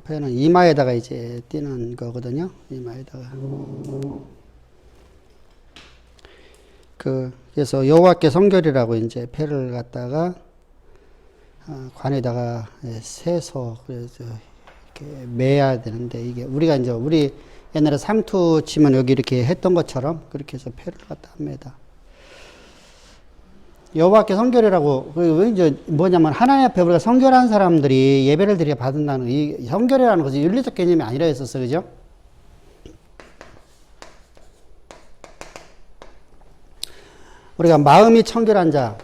표현은 이마에다가 이제 띄는 거거든요. 이마에다가. 그래서 여호와께 성결이라고 이제 패를 갖다가 관에다가 세서 그래서 이렇게 매야 되는데 이게 우리가 이제 우리 옛날에 상투 치면 여기 이렇게 했던 것처럼 그렇게 해서 패를 갖다 합니다. 여호와께 성결이라고 그 이제 뭐냐면 하나님 앞에 우리가 성결한 사람들이 예배를 드려 받는다는 이 성결이라는 것은 윤리적 개념이 아니라 했었어, 그죠? 우리가 마음이 청결한 자,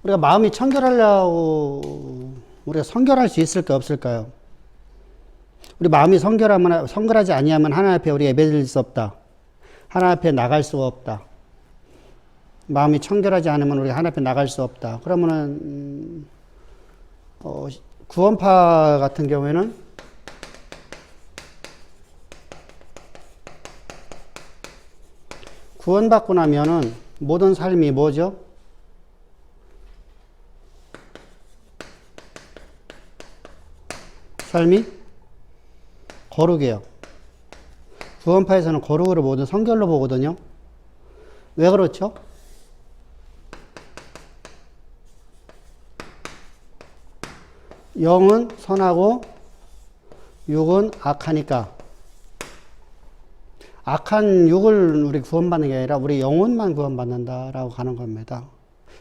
우리가 마음이 청결하려고 우리가 성결할 수 있을까 없을까요? 우리 마음이 성결하지 아니하면 하나님 앞에 우리 예배드릴 수 없다. 하나님 앞에 나갈 수가 없다. 마음이 청결하지 않으면 우리 하나님 앞에 나갈 수 없다. 그러면은 구원파 같은 경우에는 구원받고 나면은 모든 삶이 뭐죠? 삶이 거룩이에요. 구원파에서는 거룩으로 모든 성결로 보거든요. 왜 그렇죠? 영은 선하고 육은 악하니까 악한 육을 우리 구원받는 게 아니라 우리 영혼만 구원받는다라고 가는 겁니다.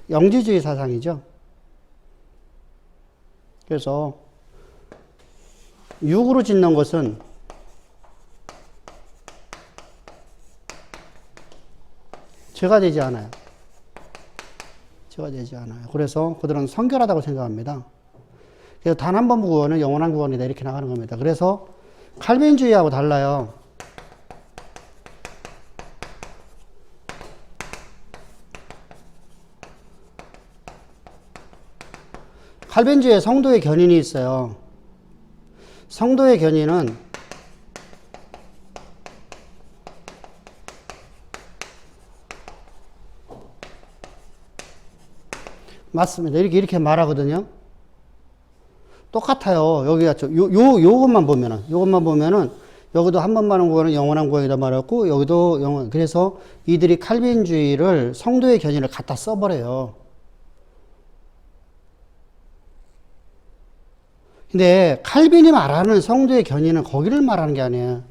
영지주의 사상이죠. 그래서 육으로 짓는 것은 죄가 되지 않아요. 죄가 되지 않아요. 그래서 그들은 성결하다고 생각합니다. 그래서 단 한 번 구원은 영원한 구원이다 이렇게 나가는 겁니다. 그래서 칼빈주의하고 달라요. 칼빈주의에 성도의 견인이 있어요. 성도의 견인은 맞습니다. 이렇게 말하거든요. 똑같아요. 여기가 요것만 보면은 여기도 한 번 받는 구원은 영원한 구원이다 말했고 여기도 영원. 그래서 이들이 칼빈주의를 성도의 견인을 갖다 써버려요. 근데 칼빈이 말하는 성도의 견인은 거기를 말하는 게 아니에요.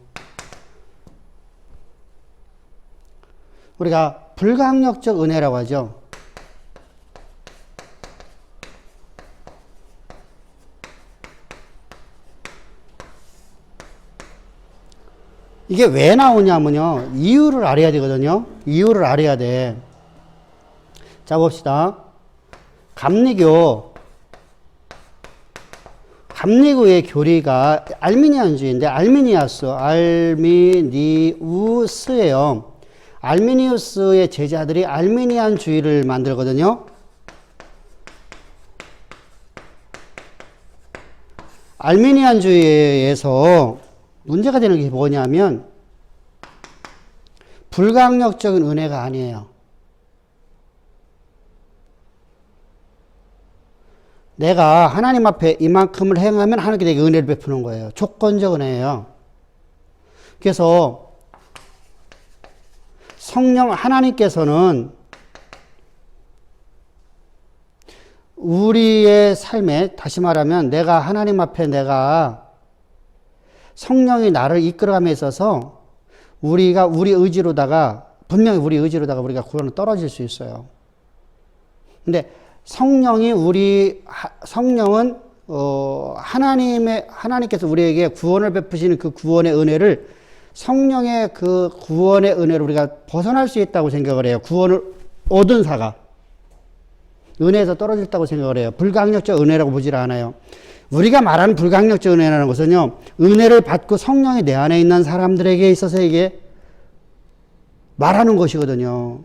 우리가 불강력적 은혜라고 하죠. 이게 왜 나오냐면요. 이유를 알아야 되거든요. 이유를 알아야 돼. 자, 봅시다. 감리교의 교리가 알미니안주의인데 알미니우스예요. 알미니우스의 제자들이 알미니안주의를 만들거든요. 알미니안주의에서 문제가 되는 게 뭐냐면 불강력적인 은혜가 아니에요. 내가 하나님 앞에 이만큼을 행하면 하나님께 내게 은혜를 베푸는 거예요. 조건적 은혜예요. 그래서 성령 하나님께서는 우리의 삶에 다시 말하면 내가 하나님 앞에 내가 성령이 나를 이끌어감에 있어서 우리가 분명히 우리 의지로다가 우리가 구원을 떨어질 수 있어요. 근데 성령은 하나님께서 우리에게 구원을 베푸시는 그 구원의 은혜를 성령의 그 구원의 은혜를 우리가 벗어날 수 있다고 생각을 해요. 구원을 얻은 사가 은혜에서 떨어졌다고 생각을 해요. 불강력적 은혜라고 보질 않아요. 우리가 말하는 불강력적 은혜라는 것은요, 은혜를 받고 성령이 내 안에 있는 사람들에게 있어서 이게 말하는 것이거든요.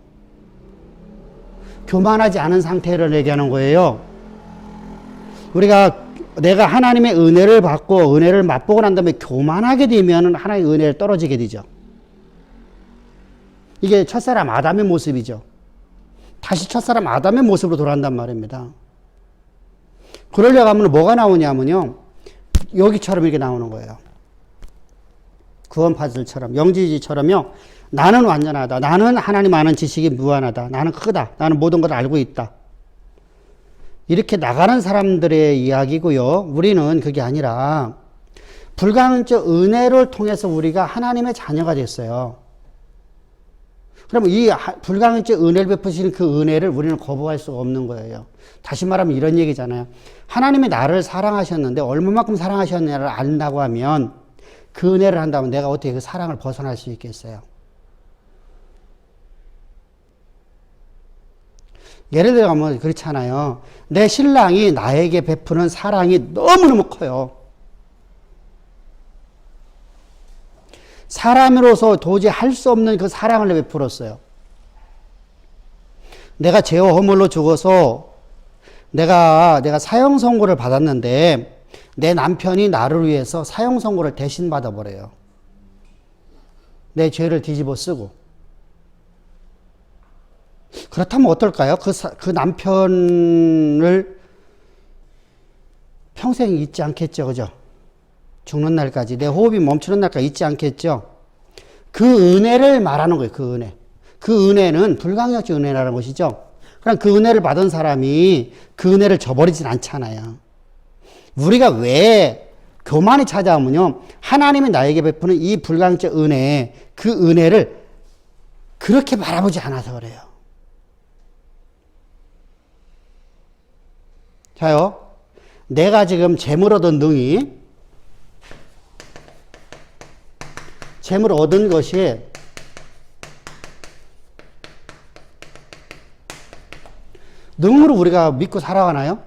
교만하지 않은 상태를 얘기하는 거예요. 내가 하나님의 은혜를 받고 은혜를 맛보고 난 다음에 교만하게 되면 하나님의 은혜를 떨어지게 되죠. 이게 첫사람 아담의 모습이죠. 다시 첫사람 아담의 모습으로 돌아간단 말입니다. 그러려고 하면 뭐가 나오냐면요. 여기처럼 이렇게 나오는 거예요. 구원파들처럼, 영지지처럼요. 나는 완전하다. 나는 하나님 아는 지식이 무한하다. 나는 크다. 나는 모든 걸 알고 있다. 이렇게 나가는 사람들의 이야기고요. 우리는 그게 아니라 불가능적 은혜를 통해서 우리가 하나님의 자녀가 됐어요. 그러면 이 불가능적 은혜를 베푸시는 그 은혜를 우리는 거부할 수가 없는 거예요. 다시 말하면 이런 얘기잖아요. 하나님이 나를 사랑하셨는데 얼마만큼 사랑하셨냐를 안다고 하면 그 은혜를 한다면 내가 어떻게 그 사랑을 벗어날 수 있겠어요? 예를 들면 그렇잖아요. 내 신랑이 나에게 베푸는 사랑이 너무너무 커요. 사람으로서 도저히 할 수 없는 그 사랑을 베풀었어요. 내가 죄와 허물로 죽어서 내가 사형 선고를 받았는데 내 남편이 나를 위해서 사형 선고를 대신 받아버려요. 내 죄를 뒤집어 쓰고. 그렇다면 어떨까요? 그 남편을 평생 잊지 않겠죠, 그죠? 죽는 날까지, 내 호흡이 멈추는 날까지 잊지 않겠죠? 그 은혜를 말하는 거예요, 그 은혜. 그 은혜는 불가능적 은혜라는 것이죠. 그럼 그 은혜를 받은 사람이 그 은혜를 저버리진 않잖아요. 우리가 왜 교만이 찾아오면요, 하나님이 나에게 베푸는 이 불가능적 은혜, 그 은혜를 그렇게 바라보지 않아서 그래요. 자요, 내가 지금 재물 얻은 능이, 재물 얻은 것이 능으로 우리가 믿고 살아가나요?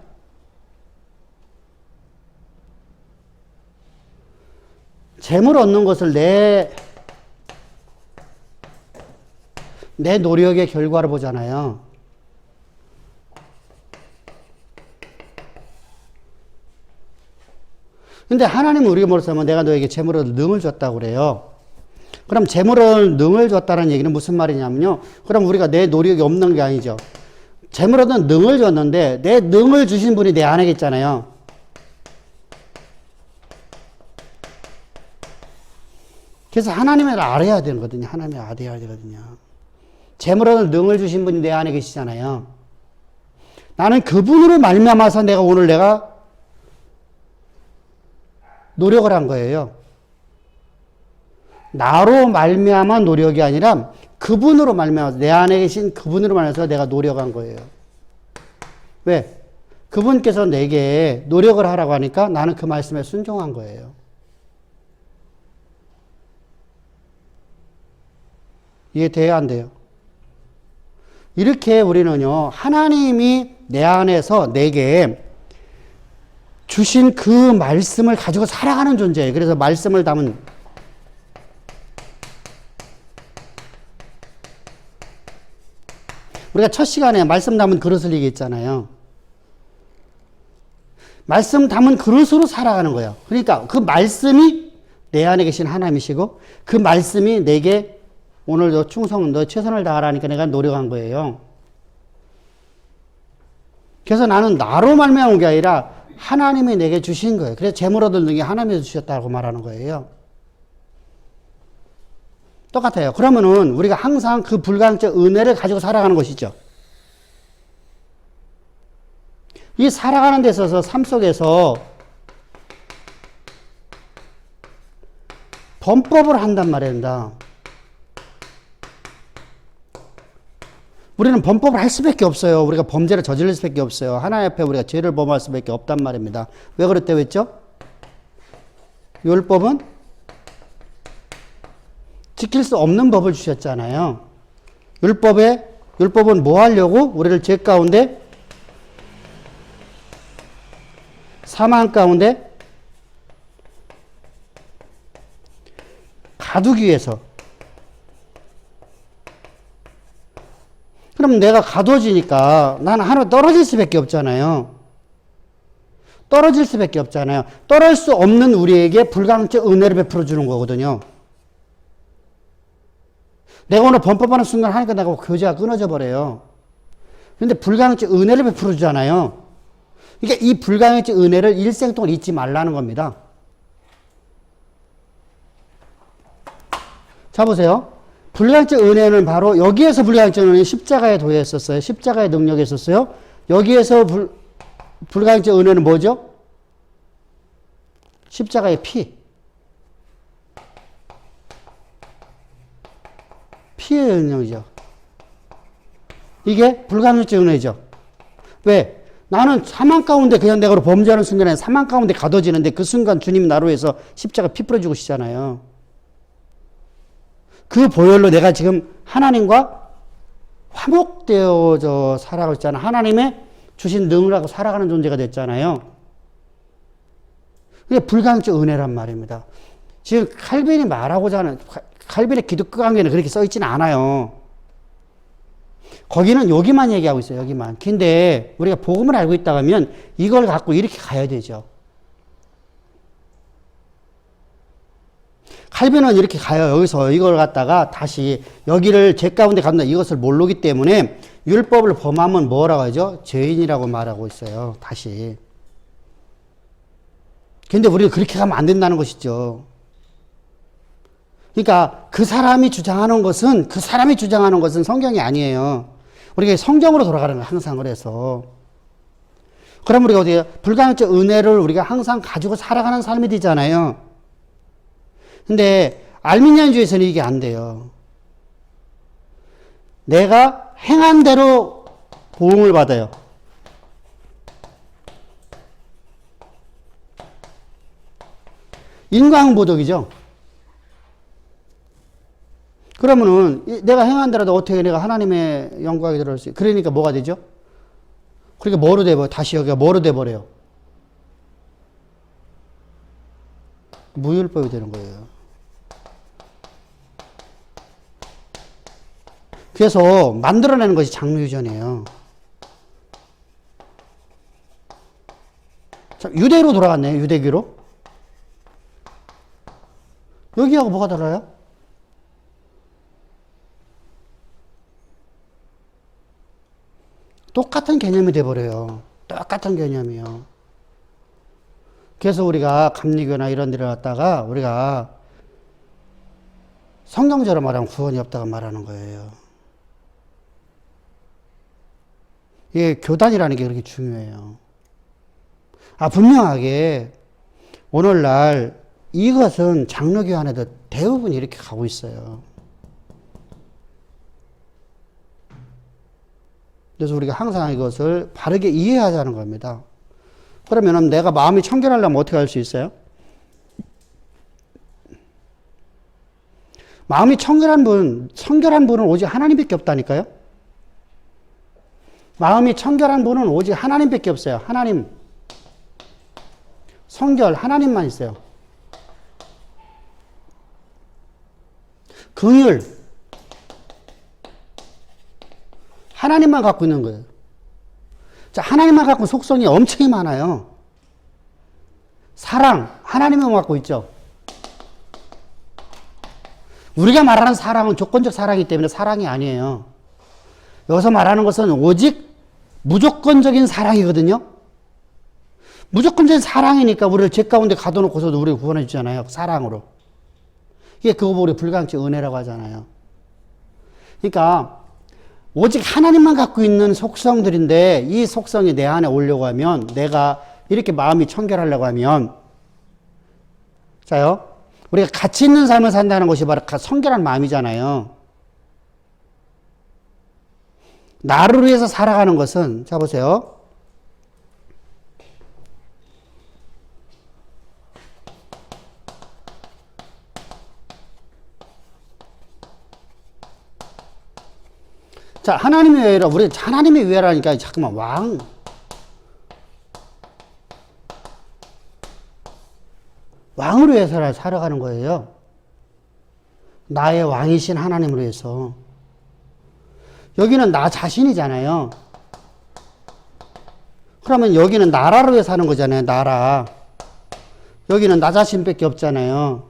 재물 얻는 것을 내 노력의 결과를 보잖아요. 근데 하나님은 우리가 뭐라고 하면 내가 너에게 재물을 능을 줬다고 그래요. 그럼 재물을 능을 줬다는 얘기는 무슨 말이냐면요. 그럼 우리가 내 노력이 없는 게 아니죠. 재물 얻는 능을 줬는데 내 능을 주신 분이 내 안에 있잖아요. 그래서 하나님을 알아야 되거든요. 하나님을 알아야 되거든요. 재물 얻는 능을 주신 분이 내 안에 계시잖아요. 나는 그분으로 말미암아서 오늘 내가 노력을 한 거예요. 나로 말미암아 노력이 아니라 그분으로 말미암아서, 내 안에 계신 그분으로 말미암아서 내가 노력한 거예요. 왜? 그분께서 내게 노력을 하라고 하니까 나는 그 말씀에 순종한 거예요. 이해돼야 안 돼요? 이렇게 우리는요, 하나님이 내 안에서 내게 주신 그 말씀을 가지고 살아가는 존재예요. 그래서 말씀을 담은, 우리가 첫 시간에 말씀 담은 그릇을 얘기했잖아요. 말씀 담은 그릇으로 살아가는 거예요. 그러니까 그 말씀이 내 안에 계신 하나님이시고 그 말씀이 내게 오늘 너 충성, 너 최선을 다하라니까 내가 노력한 거예요. 그래서 나는 나로 말미암은 게 아니라 하나님이 내게 주신 거예요. 그래서 재물 얻을 능이 하나님에서 주셨다고 말하는 거예요. 똑같아요. 그러면은 우리가 항상 그 불가능적 은혜를 가지고 살아가는 것이죠. 이 살아가는 데 있어서 삶 속에서 범법을 한단 말입니다. 우리는 범법을 할 수밖에 없어요. 우리가 범죄를 저지를 수밖에 없어요. 하나님 앞에 우리가 죄를 범할 수밖에 없단 말입니다. 왜 그랬다고 했죠? 율법은 지킬 수 없는 법을 주셨잖아요. 율법은 뭐 하려고? 우리를 죄 가운데, 사망 가운데 가두기 위해서. 그럼 내가 가둬지니까 나는 하나 떨어질 수밖에 없잖아요. 떨어질 수밖에 없잖아요. 떨어질 수 없는 우리에게 불가능적 은혜를 베풀어 주는 거거든요. 내가 오늘 범법하는 순간 하니까 내가 교제가 끊어져 버려요. 근데 불가항적 은혜를 베풀어 주잖아요. 그러니까 이 불가항적 은혜를 일생 동안 잊지 말라는 겁니다. 자, 보세요. 불가항적 은혜는 바로 여기에서 불가항적 은혜는 십자가에 도했었어요. 십자가의 능력에 있었어요. 여기에서 불가항적 은혜는 뭐죠? 십자가의 피. 피의 능력이죠. 이게 불가항적 은혜죠. 왜? 나는 사망 가운데 그냥 내가 범죄하는 순간에 사망 가운데 가둬지는데 그 순간 주님 나로 해서 십자가 피 뿌려 죽으시잖아요. 그 보혈로 내가 지금 하나님과 화목되어져 살아가고 있잖아요. 하나님의 주신 능력하고 살아가는 존재가 됐잖아요. 그게 불가항적 은혜란 말입니다. 지금 칼빈이 말하고자 하는, 칼빈의 기독교 강의는 그렇게 써있지는 않아요. 거기는 여기만 얘기하고 있어요. 여기만. 근데 우리가 복음을 알고 있다 하면 이걸 갖고 이렇게 가야 되죠. 칼빈은 이렇게 가요. 여기서 이걸 갖다가 다시 여기를 제 가운데 간다. 이것을 모르기 때문에 율법을 범하면 뭐라고 하죠? 죄인이라고 말하고 있어요. 다시. 근데 우리는 그렇게 가면 안 된다는 것이죠. 그러니까 그 사람이 주장하는 것은 성경이 아니에요. 우리가 성경으로 돌아가는 거예요. 항상 그래서. 그럼 우리가 어디에 불가항적 은혜를 우리가 항상 가지고 살아가는 삶이 되잖아요. 근데 알미니안주의에서는 이게 안 돼요. 내가 행한 대로 보응을 받아요. 인과응보적이죠. 그러면은 내가 행한 대로도 어떻게 내가 하나님의 영광에 들어갈 수 있어요. 그러니까 뭐가 되죠? 그러니까 뭐로 돼버려? 다시 여기가 뭐로 돼버려요? 무율법이 되는 거예요. 그래서 만들어내는 것이 장로유전이에요. 자, 유대로 돌아갔네요. 유대교로. 여기하고 뭐가 달라요? 똑같은 개념이 돼버려요. 똑같은 개념이요. 그래서 우리가 감리교나 이런 데를 갔다가 우리가 성경적으로 말하면 구원이 없다고 말하는 거예요. 이게 교단이라는 게 그렇게 중요해요. 분명하게 오늘날 이것은 장로교 안에도 대부분 이렇게 가고 있어요. 그래서 우리가 항상 이것을 바르게 이해하자는 겁니다. 그러면 내가 마음이 청결하려면 어떻게 할 수 있어요? 마음이 청결한 분은 오직 하나님밖에 없다니까요? 마음이 청결한 분은 오직 하나님밖에 없어요. 하나님. 성결, 하나님만 있어요. 긍휼. 하나님만 갖고 있는 거예요. 자, 하나님만 갖고 속성이 엄청 많아요. 사랑, 하나님만 갖고 있죠. 우리가 말하는 사랑은 조건적 사랑이기 때문에 사랑이 아니에요. 여기서 말하는 것은 오직 무조건적인 사랑이거든요. 무조건적인 사랑이니까 우리를 죄 가운데 가둬놓고서도 우리를 구원해 주잖아요. 사랑으로. 이게 그거 보고 우리 불가항적 은혜라고 하잖아요. 그러니까 오직 하나님만 갖고 있는 속성들인데 이 속성이 내 안에 오려고 하면 내가 이렇게 마음이 청결하려고 하면 자요. 우리가 가치 있는 삶을 산다는 것이 바로 성결한 마음이잖아요. 나를 위해서 살아가는 것은 자 보세요. 자, 하나님의 위해라. 우리 하나님의 위해라니까 잠깐만 왕으로 해서 살아가는 거예요. 나의 왕이신 하나님으로 해서. 여기는 나 자신이잖아요. 그러면 여기는 나라로 해서 사는 거잖아요. 나라. 여기는 나 자신밖에 없잖아요.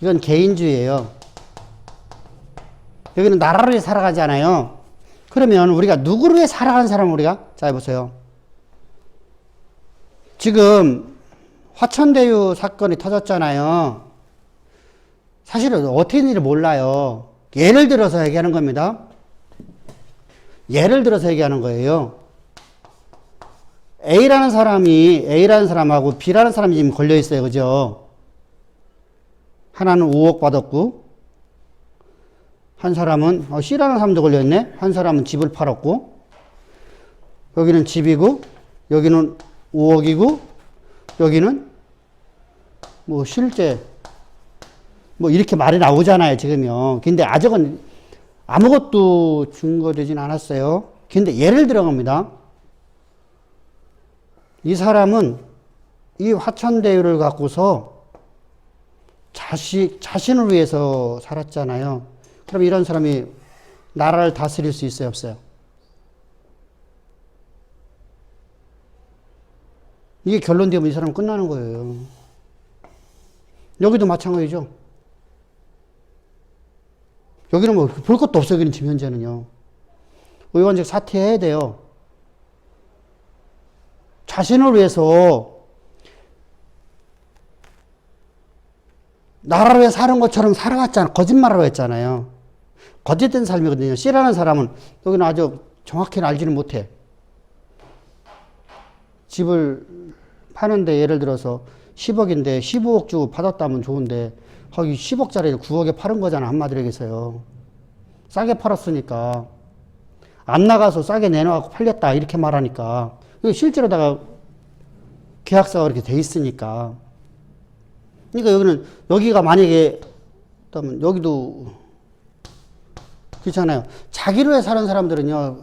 이건 개인주의예요. 여기는 나라를 위해 살아가잖아요. 그러면 우리가 누구를 위해 살아가는 사람을 우리가 자 해보세요. 지금 화천대유 사건이 터졌잖아요. 사실은 어떻게 했는지 몰라요. 예를 들어서 얘기하는 겁니다. 예를 들어서 얘기하는 거예요. A라는 사람하고 B라는 사람이 지금 걸려 있어요. 그죠? 하나는 5억 받았고, 한 사람은, C라는 사람도 걸려 있네? 한 사람은 집을 팔았고, 여기는 집이고, 여기는 5억이고, 여기는 뭐 실제, 뭐 이렇게 말이 나오잖아요. 지금요. 근데 아직은 아무것도 증거되진 않았어요. 근데 예를 들어 겁니다. 이 사람은 이 화천대유를 갖고서 자신을 위해서 살았잖아요. 그럼 이런 사람이 나라를 다스릴 수 있어요, 없어요? 이게 결론되면 이 사람은 끝나는 거예요. 여기도 마찬가지죠. 여기는 뭐 볼 것도 없어요. 여기는 지금 현재는요. 의원직 사퇴해야 돼요. 자신을 위해서 나라를 위해 사는 것처럼 살아왔잖아. 거짓말을 했잖아요. 거짓된 삶이거든요. C라는 사람은 여기는 아주 정확히는 알지는 못해. 집을 파는데 예를 들어서 10억인데 15억 주고 받았다면 좋은데 거기 10억짜리를 9억에 팔은 거잖아. 한마디로 얘기해서요. 싸게 팔았으니까. 안 나가서 싸게 내놔갖고 팔렸다. 이렇게 말하니까. 실제로다가 계약서가 이렇게 돼 있으니까. 그러니까 여기는, 여기가 만약에, 그러면 여기도, 그렇잖아요. 자기를 위해 사는 사람들은요,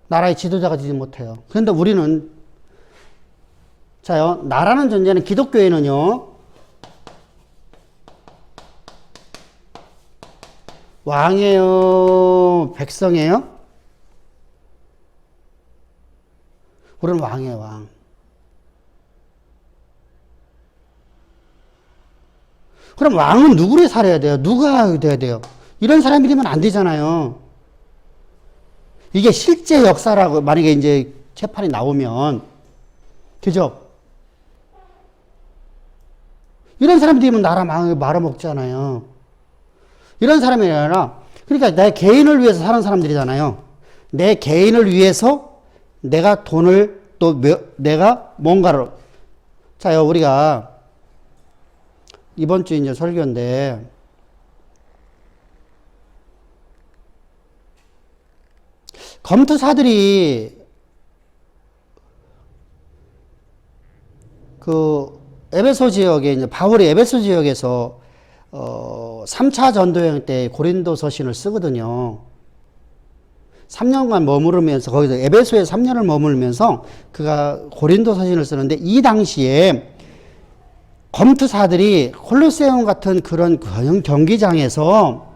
나라의 지도자가 되지 못해요. 그런데 우리는, 자요, 나라는 존재는 기독교에는요, 왕이에요? 백성이에요? 우리는 왕이에요, 왕. 그럼 왕은 누구를 살아야 돼요? 누가 돼야 돼요? 이런 사람이 되면 안 되잖아요. 이게 실제 역사라고, 만약에 이제 재판이 나오면, 그죠? 이런 사람이 되면 나라 말아먹잖아요. 이런 사람이 아니라, 그러니까 내 개인을 위해서 사는 사람들이잖아요. 내 개인을 위해서 내가 돈을 또 내가 뭔가를. 자요, 우리가 이번 주 이제 설교인데, 검투사들이 그 에베소 지역에 이제 바울이 에베소 지역에서 3차 전도여행 때 고린도 서신을 쓰거든요. 3년간 머무르면서 거기서 에베소에 3년을 머물면서 그가 고린도 서신을 쓰는데 이 당시에 검투사들이 콜로세움 같은 그런 경기장에서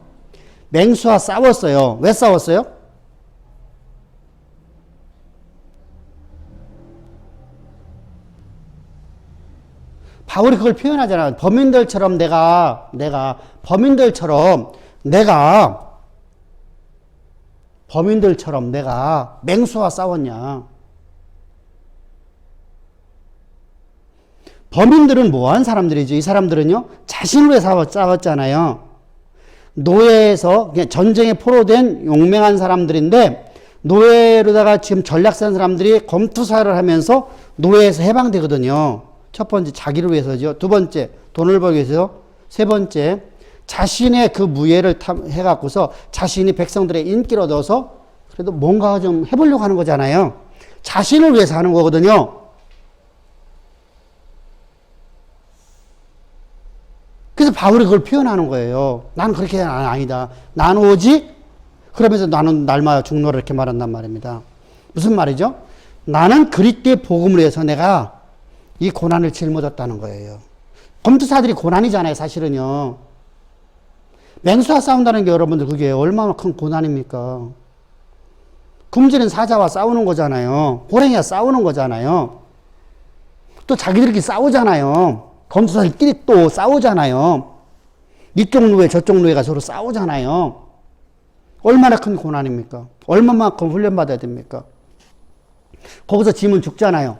맹수와 싸웠어요. 왜 싸웠어요? 바울이 그걸 표현하잖아요. 범인들처럼 내가 맹수와 싸웠냐. 범인들은 뭐한 사람들이죠? 이 사람들은요, 자신을 위해 싸웠잖아요. 노예에서 그냥 전쟁에 포로된 용맹한 사람들인데, 노예로다가 지금 전략 센 사람들이 검투사를 하면서 노예에서 해방되거든요. 첫 번째, 자기를 위해서죠. 두 번째, 돈을 벌기 위해서. 세 번째, 자신의 그 무예를 해갖고서 자신이 백성들의 인기를 얻어서 그래도 뭔가 좀 해보려고 하는 거잖아요. 자신을 위해서 하는 거거든요. 그래서 바울이 그걸 표현하는 거예요. 나는 그렇게 아니다. 나는 오직, 그러면서 나는 날마다 죽노라 이렇게 말한단 말입니다. 무슨 말이죠? 나는 그리스도의 복음을 위해서 내가 이 고난을 짊어졌다는 거예요. 검투사들이 고난이잖아요, 사실은요. 맹수와 싸운다는 게 여러분들 그게 얼마나 큰 고난입니까? 굶주린 사자와 싸우는 거잖아요. 호랭이와 싸우는 거잖아요. 또 자기들끼리 싸우잖아요. 검투사들끼리 또 싸우잖아요. 이쪽 노예 저쪽 노예가 서로 싸우잖아요. 얼마나 큰 고난입니까? 얼마만큼 훈련받아야 됩니까? 거기서 지면 죽잖아요.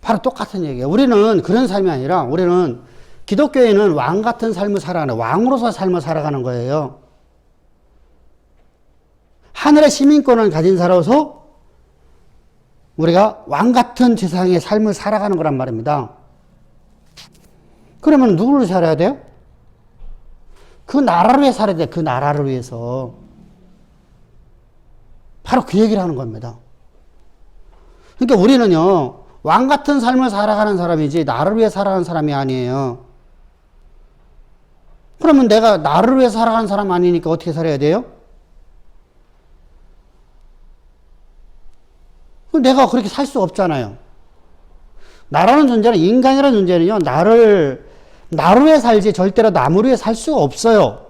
바로 똑같은 얘기예요. 우리는 그런 삶이 아니라 우리는 기독교에는 왕 같은 삶을 살아가는, 왕으로서 삶을 살아가는 거예요. 하늘의 시민권을 가진 자로서 우리가 왕 같은 세상의 삶을 살아가는 거란 말입니다. 그러면 누구를 살아야 돼요? 그 나라를 위해 살아야 돼. 그 나라를 위해서. 바로 그 얘기를 하는 겁니다. 그러니까 우리는요, 왕 같은 삶을 살아가는 사람이지 나를 위해 살아가는 사람이 아니에요. 그러면 내가 나를 위해 살아가는 사람 아니니까 어떻게 살아야 돼요? 내가 그렇게 살 수 없잖아요. 나라는 존재는, 인간이라는 존재는요, 나를 위해 살지 절대로 남을 위해 살 수 없어요.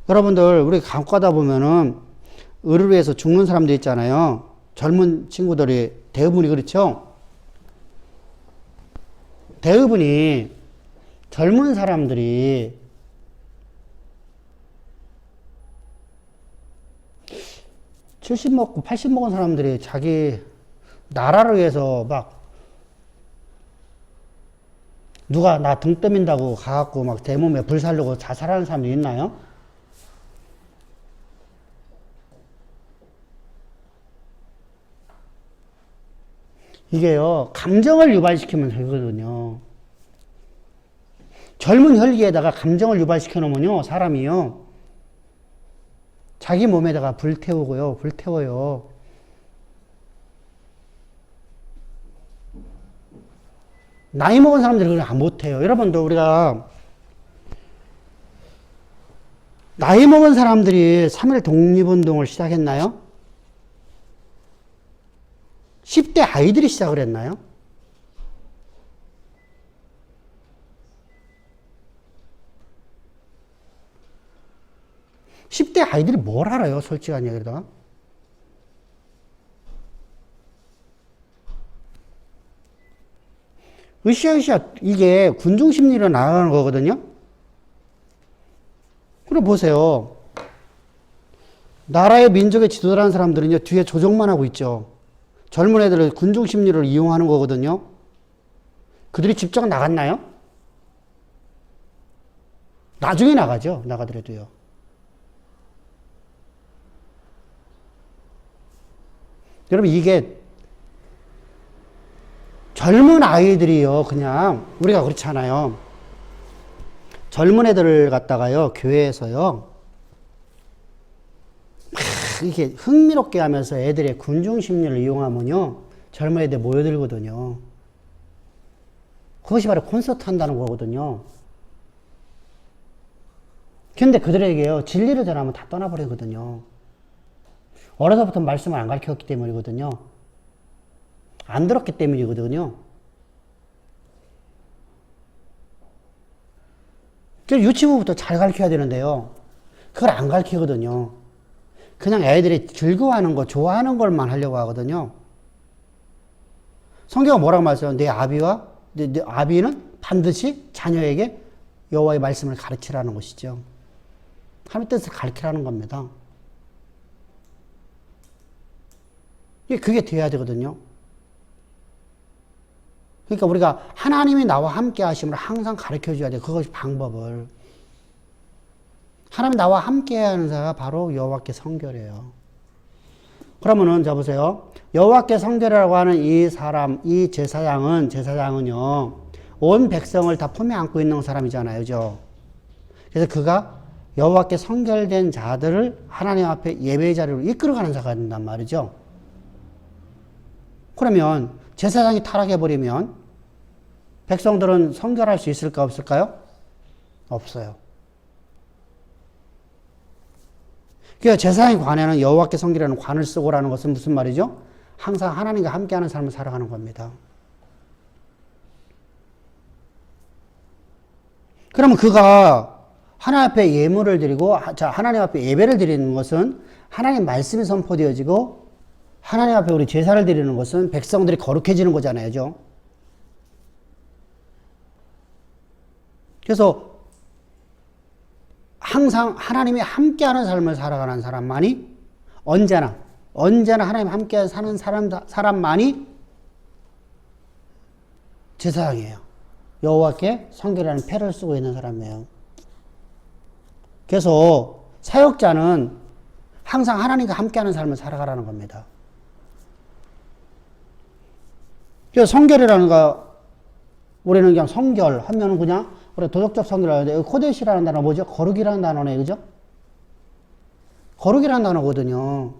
여러분들, 우리 간혹 가다 보면은 을을 위해서 죽는 사람도 있잖아요. 젊은 친구들이, 대부분이 그렇죠? 대부분이 젊은 사람들이 70 먹고 80 먹은 사람들이 자기 나라를 위해서 막 누가 나 등 떠민다고 가갖고 막 대몸에 불 살려고 자살하는 사람도 있나요? 이게요, 감정을 유발시키면 되거든요. 젊은 혈기에다가 감정을 유발시켜 놓으면요, 사람이요, 자기 몸에다가 불태우고요, 불태워요. 나이 먹은 사람들이 그걸 안 못해요. 여러분들, 우리가 나이 먹은 사람들이 3.1 독립운동을 시작했나요? 10대 아이들이 시작을 했나요? (10대) 아이들이 뭘 알아요? 솔직한 얘기다. 으쌰으쌰, 이게 군중심리로 나가는 거거든요. 그럼 보세요. 나라의 민족의 지도자라는 사람들은요, 뒤에 조종만 하고 있죠. 젊은 애들을 군중심리를 이용하는 거거든요. 그들이 직접 나갔나요? 나중에 나가죠. 나가더라도요. 여러분, 이게 젊은 아이들이요, 그냥 우리가 그렇잖아요. 젊은 애들을 갖다가요, 교회에서요, 이렇게 흥미롭게 하면서 애들의 군중심리를 이용하면요, 젊은 애들 모여들거든요. 그것이 바로 콘서트 한다는 거거든요. 근데 그들에게요, 진리를 전하면 다 떠나버리거든요. 어려서부터 말씀을 안 가르쳤기 때문이거든요. 안 들었기 때문이거든요. 유치부부터 잘 가르쳐야 되는데요, 그걸 안 가르치거든요. 그냥 애들이 즐거워하는 거, 좋아하는 것만 하려고 하거든요. 성경은 뭐라고 말씀해요? 내 아비는 반드시 자녀에게 여호와의 말씀을 가르치라는 것이죠. 하나님의 뜻을 가르치라는 겁니다. 그게 돼야 되거든요. 그러니까 우리가 하나님이 나와 함께 하심을 항상 가르쳐 줘야 돼요. 그것이 방법을. 하나님 나와 함께 하는 자가 바로 여호와께 성결해요. 그러면은 자 보세요. 여호와께 성결이라고 하는 이 사람, 이 제사장은요, 온 백성을 다 품에 안고 있는 사람이잖아요. 그죠? 그래서 그가 여호와께 성결된 자들을 하나님 앞에 예배의 자리로 이끌어가는 자가 된단 말이죠. 그러면 제사장이 타락해버리면 백성들은 성결할 수 있을까 없을까요? 없어요. 그러니까 제사장의 관에는 여호와께 성결하는 관을 쓰고라는 것은 무슨 말이죠? 항상 하나님과 함께하는 삶을 살아가는 겁니다. 그러면 그가 하나님 앞에 예물을 드리고, 하나님 앞에 예배를 드리는 것은 하나님 말씀이 선포되어지고, 하나님 앞에 우리 제사를 드리는 것은 백성들이 거룩해지는 거잖아요. 그죠? 그래서 항상 하나님이 함께하는 삶을 살아가는 사람만이 언제나 하나님 함께 사는 사람만이 제사장이에요. 여호와께 성결이라는 패를 쓰고 있는 사람이에요. 그래서 사역자는 항상 하나님과 함께하는 삶을 살아가라는 겁니다. 그래서 성결이라는 거 우리는 그냥 성결 하면은 그냥 우리 도덕적 성결을 하는데 코데시라는 단어 뭐죠? 거룩이라는 단어네, 그죠? 거룩이라는 단어거든요.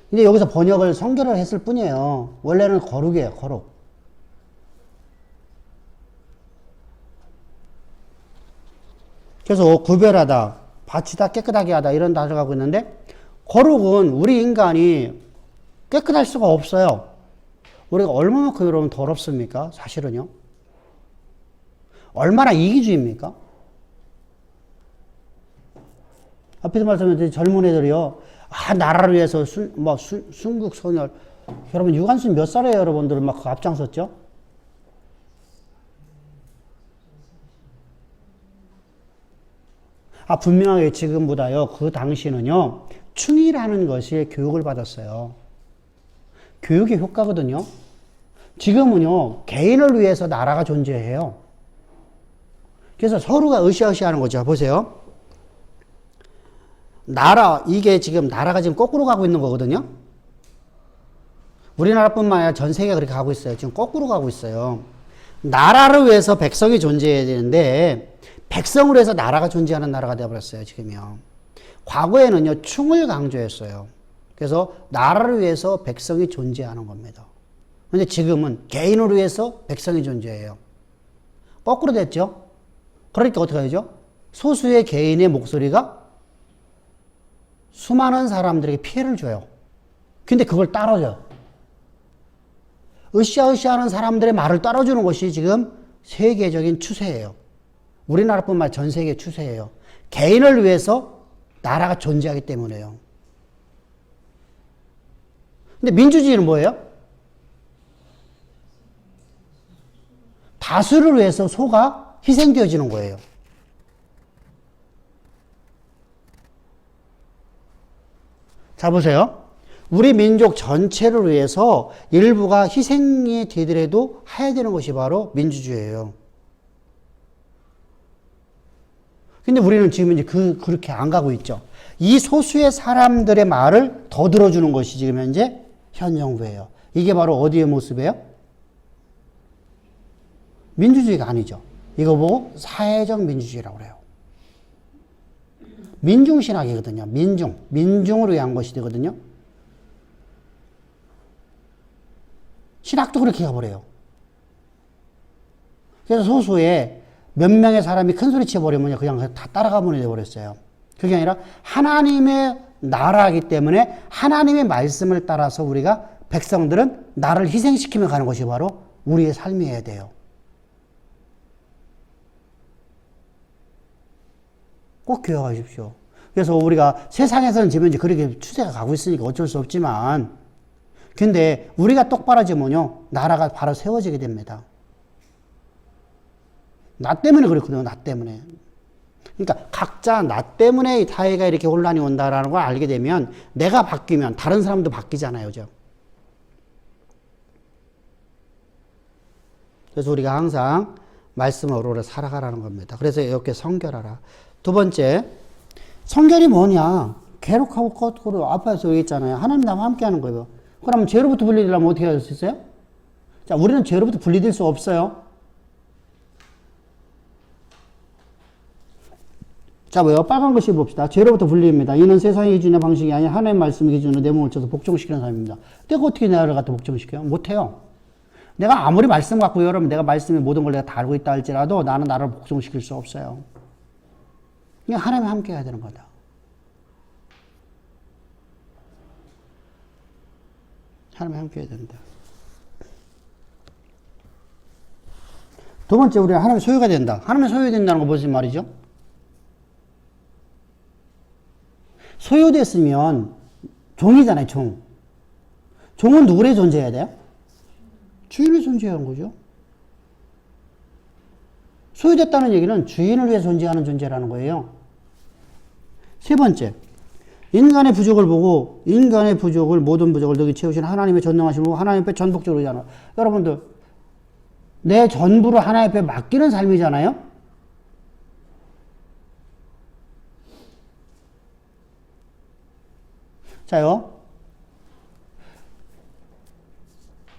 근데 여기서 번역을 성결을 했을 뿐이에요. 원래는 거룩이에요, 거룩. 그래서 구별하다, 바치다, 깨끗하게 하다 이런 단어가 가고 있는데 거룩은 우리 인간이 깨끗할 수가 없어요. 우리가 얼마만큼 여러분 더럽습니까? 사실은요. 얼마나 이기주의입니까? 앞에서 말씀드린 젊은 애들이요. 나라를 위해서 순국선열. 여러분 유관순 몇 살이에요? 여러분들은 막 앞장섰죠? 분명하게 지금보다요. 그 당시는요. 충이라는 것이 교육을 받았어요. 교육의 효과거든요. 지금은요. 개인을 위해서 나라가 존재해요. 그래서 서로가 으쌰으쌰 하는 거죠. 보세요. 이게 지금 나라가 지금 거꾸로 가고 있는 거거든요. 우리나라뿐만 아니라 전 세계가 그렇게 가고 있어요. 지금 거꾸로 가고 있어요. 나라를 위해서 백성이 존재해야 되는데 백성을 위해서 나라가 존재하는 나라가 되어버렸어요. 지금요. 과거에는요. 충을 강조했어요. 그래서 나라를 위해서 백성이 존재하는 겁니다. 그런데 지금은 개인을 위해서 백성이 존재해요. 거꾸로 됐죠. 그러니까 어떻게 하죠? 소수의 개인의 목소리가 수많은 사람들에게 피해를 줘요. 근데 그걸 따라줘요. 으쌰으쌰 하는 사람들의 말을 따라주는 것이 지금 세계적인 추세예요. 우리나라뿐만 아니라 전 세계 추세예요. 개인을 위해서 나라가 존재하기 때문에요. 근데 민주주의는 뭐예요? 다수를 위해서 소가 희생되어지는 거예요. 자, 보세요. 우리 민족 전체를 위해서 일부가 희생이 되더라도 해야 되는 것이 바로 민주주의예요. 근데 우리는 지금 이제 그렇게 안 가고 있죠. 이 소수의 사람들의 말을 더 들어주는 것이 지금 현재 현 정부예요. 이게 바로 어디의 모습이에요? 민주주의가 아니죠. 이거 보고 사회적 민주주의라고 그래요. 민중신학이거든요. 민중을 위한 것이 되거든요. 신학도 그렇게 가버려요. 그래서 소수의 몇 명의 사람이 큰 소리 쳐버리면 그냥 다 따라가면 되어버렸어요. 그게 아니라 하나님의 나라이기 때문에 하나님의 말씀을 따라서 우리가 백성들은 나를 희생시키며 가는 것이 바로 우리의 삶이어야 돼요. 꼭 기억하십시오. 그래서 우리가 세상에서는 지금 이제 그렇게 추세가 가고 있으니까 어쩔 수 없지만, 근데 우리가 똑바로지면요, 나라가 바로 세워지게 됩니다. 나 때문에 그렇거든요, 나 때문에. 그러니까 각자 나 때문에 사회가 이렇게 혼란이 온다라는 걸 알게 되면 내가 바뀌면 다른 사람도 바뀌잖아요, 그죠? 그래서 우리가 항상 말씀으로 살아가라는 겁니다. 그래서 이렇게 성결하라. 두 번째, 성결이 뭐냐? 괴롭하고 거꾸로 앞에서 얘기했잖아요. 하나님 나와 함께 하는 거예요. 그럼 죄로부터 분리되려면 어떻게 할 수 있어요? 자, 우리는 죄로부터 분리될 수 없어요. 자, 뭐요? 빨간 글씨 봅시다. 죄로부터 분리입니다. 이는 세상의 기준의 방식이 아니라 하나님의 말씀의 기준으로 내 몸을 쳐서 복종시키는 사람입니다. 내가 어떻게 나를 갖다 복종시켜요? 못해요. 내가 아무리 말씀 갖고 여러분 내가 말씀의 모든 걸 내가 다 알고 있다 할지라도 나는 나를 복종시킬 수 없어요. 그냥 하나님과 함께 해야 되는 거다. 하나님과 함께 해야 된다. 두 번째, 우리는 하나님의 소유가 된다. 하나님의 소유가 된다는 거 무슨 말이죠? 소유됐으면 종이잖아요, 종. 종은 누구의 존재해야 돼요? 주인의 존재하는 거죠. 소유됐다는 얘기는 주인을 위해 존재하는 존재라는 거예요. 세 번째, 인간의 부족을 보고 인간의 부족을 모든 부족을 너희 채우신 하나님의 전능하심을 보고 하나님 앞에 전복적으로 하잖아. 여러분들 내 전부를 하나님 앞에 맡기는 삶이잖아요. 자요.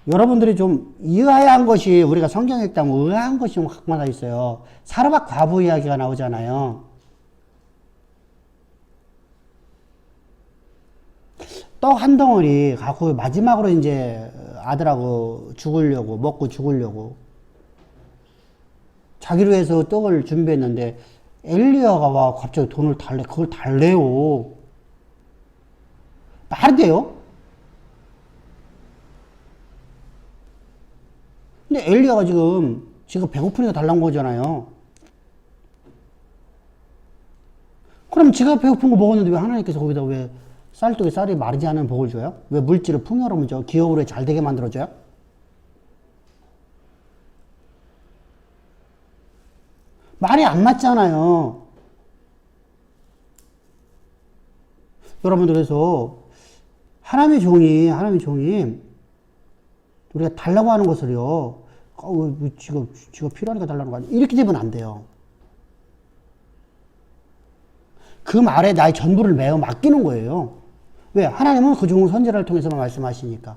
여러분들이 좀 의아한 것이 우리가 성경 읽다 보면 의아한 것이 좀 가끔마다 있어요. 사르밧 과부 이야기가 나오잖아요. 떡 한 덩어리 갖고 마지막으로 이제 아들하고 죽으려고 먹고 죽으려고 자기를 위해서 떡을 준비했는데 엘리야가 와 갑자기 돈을 달래. 그걸 달래요. 말이 돼요? 근데 엘리야가 지금 배고프니까 달란 거잖아요. 그럼 지가 배고픈 거 먹었는데 왜 하나님께서 거기다 왜 쌀떡에 쌀이 마르지 않은 복을 줘요? 왜 물질을 풍요로움 줘? 기업으로 잘 되게 만들어줘요? 말이 안 맞잖아요. 여러분들 그래서 하나님의 종이 우리가 달라고 하는 것을요. 지가 필요하니까 달라는 거 아니야? 이렇게 되면 안 돼요. 그 말에 나의 전부를 매어 맡기는 거예요. 왜? 하나님은 그 종을 선지자를 통해서만 말씀하시니까.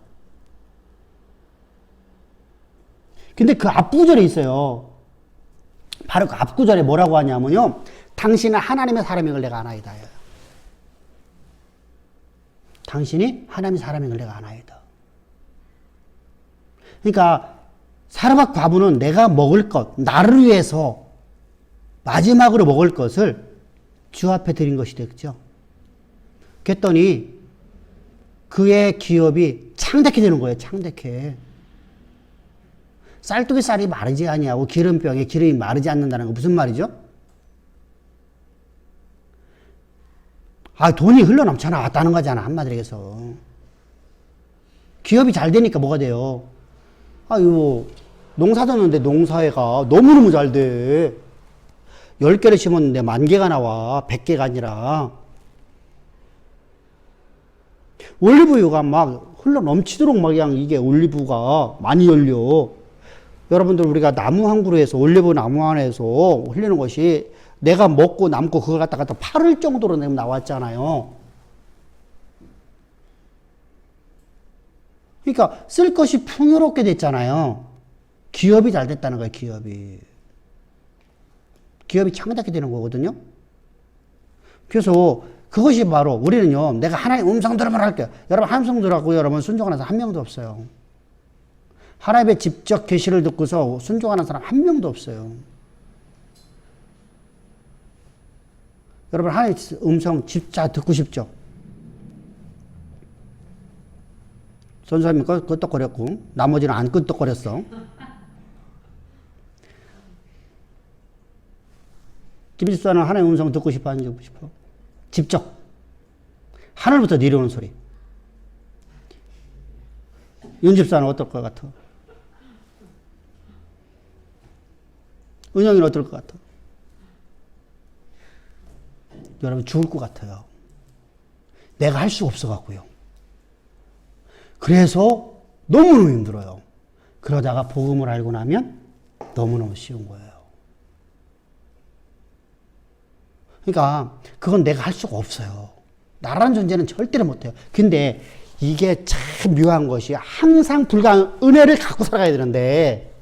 근데 그 앞구절에 있어요. 바로 그 앞구절에 뭐라고 하냐면요. 당신은 하나님의 사람인 걸 내가 아나이다. 당신이 하나님의 사람인 걸 내가 아나이다. 그러니까 사르밧 과부는 내가 먹을 것, 나를 위해서 마지막으로 먹을 것을 주 앞에 드린 것이 됐죠. 그랬더니 그의 기업이 창대케 되는 거예요. 창대케. 쌀떡에 쌀이 마르지 아니하고 기름병에 기름이 마르지 않는다는 거 무슨 말이죠? 돈이 흘러넘쳐 나왔다는 거잖아. 한마디로 해서. 기업이 잘 되니까 뭐가 돼요? 농사 졌는데 농사회가 너무너무 잘 돼. 10개를 심었는데 10,000개가 나와. 100개가 아니라. 올리브유가 막 흘러 넘치도록 막 그냥 이게 올리브가 많이 열려. 여러분들 우리가 나무 한 그루에서 올리브 나무 안에서 흘리는 것이 내가 먹고 남고 그걸 갖다가 팔을 정도로 나왔잖아요. 그러니까 쓸 것이 풍요롭게 됐잖아요. 기업이 잘 됐다는 거예요. 기업이 창작이 되는 거거든요. 그래서 그것이 바로 우리는요. 내가 하나님 음성 들으면 할게요. 여러분 하나님 음성 들었고 여러분 순종하는 사람 한 명도 없어요. 하나님의 직접 계시를 듣고서 순종하는 사람 한 명도 없어요. 여러분 하나님의 음성 진짜 듣고 싶죠? 선생님이 끄떡거렸고 나머지는 안 끄떡거렸어. 김집사는 하나님의 음성 듣고 싶어 하는지 싶어? 직접 하늘부터 내려오는 소리. 윤집사는 어떨 것 같아? 은영이는 어떨 것 같아? 여러분 죽을 것 같아요. 내가 할 수가 없어갖고요. 그래서 너무너무 힘들어요. 그러다가 복음을 알고 나면 너무너무 쉬운 거예요. 그러니까 그건 내가 할 수가 없어요. 나라는 존재는 절대로 못해요. 근데 이게 참 묘한 것이 항상 은혜를 갖고 살아가야 되는데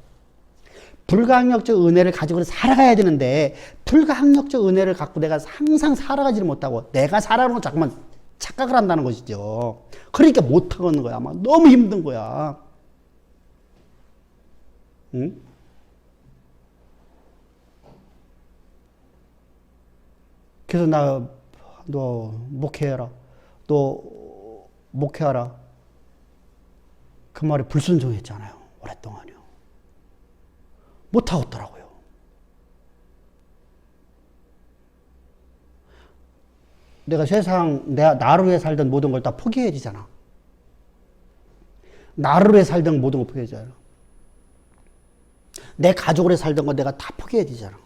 불가항력적 은혜를 가지고 살아가야 되는데 불가항력적 은혜를 갖고 내가 항상 살아가지를 못하고 내가 살아가는 건 자꾸만 착각을 한다는 것이죠. 그러니까 못하는 거야. 막 너무 힘든 거야. 응? 그래서 너 목회해라. 너 목회하라. 그 말에 불순종했잖아요. 오랫동안요. 못하겠더라고요. 내가 나를 위해 살던 모든 걸 다 포기해야지잖아. 나를 위해 살던 모든 걸 포기해야잖아. 내 가족으로 살던 거 내가 다 포기해야 되잖아.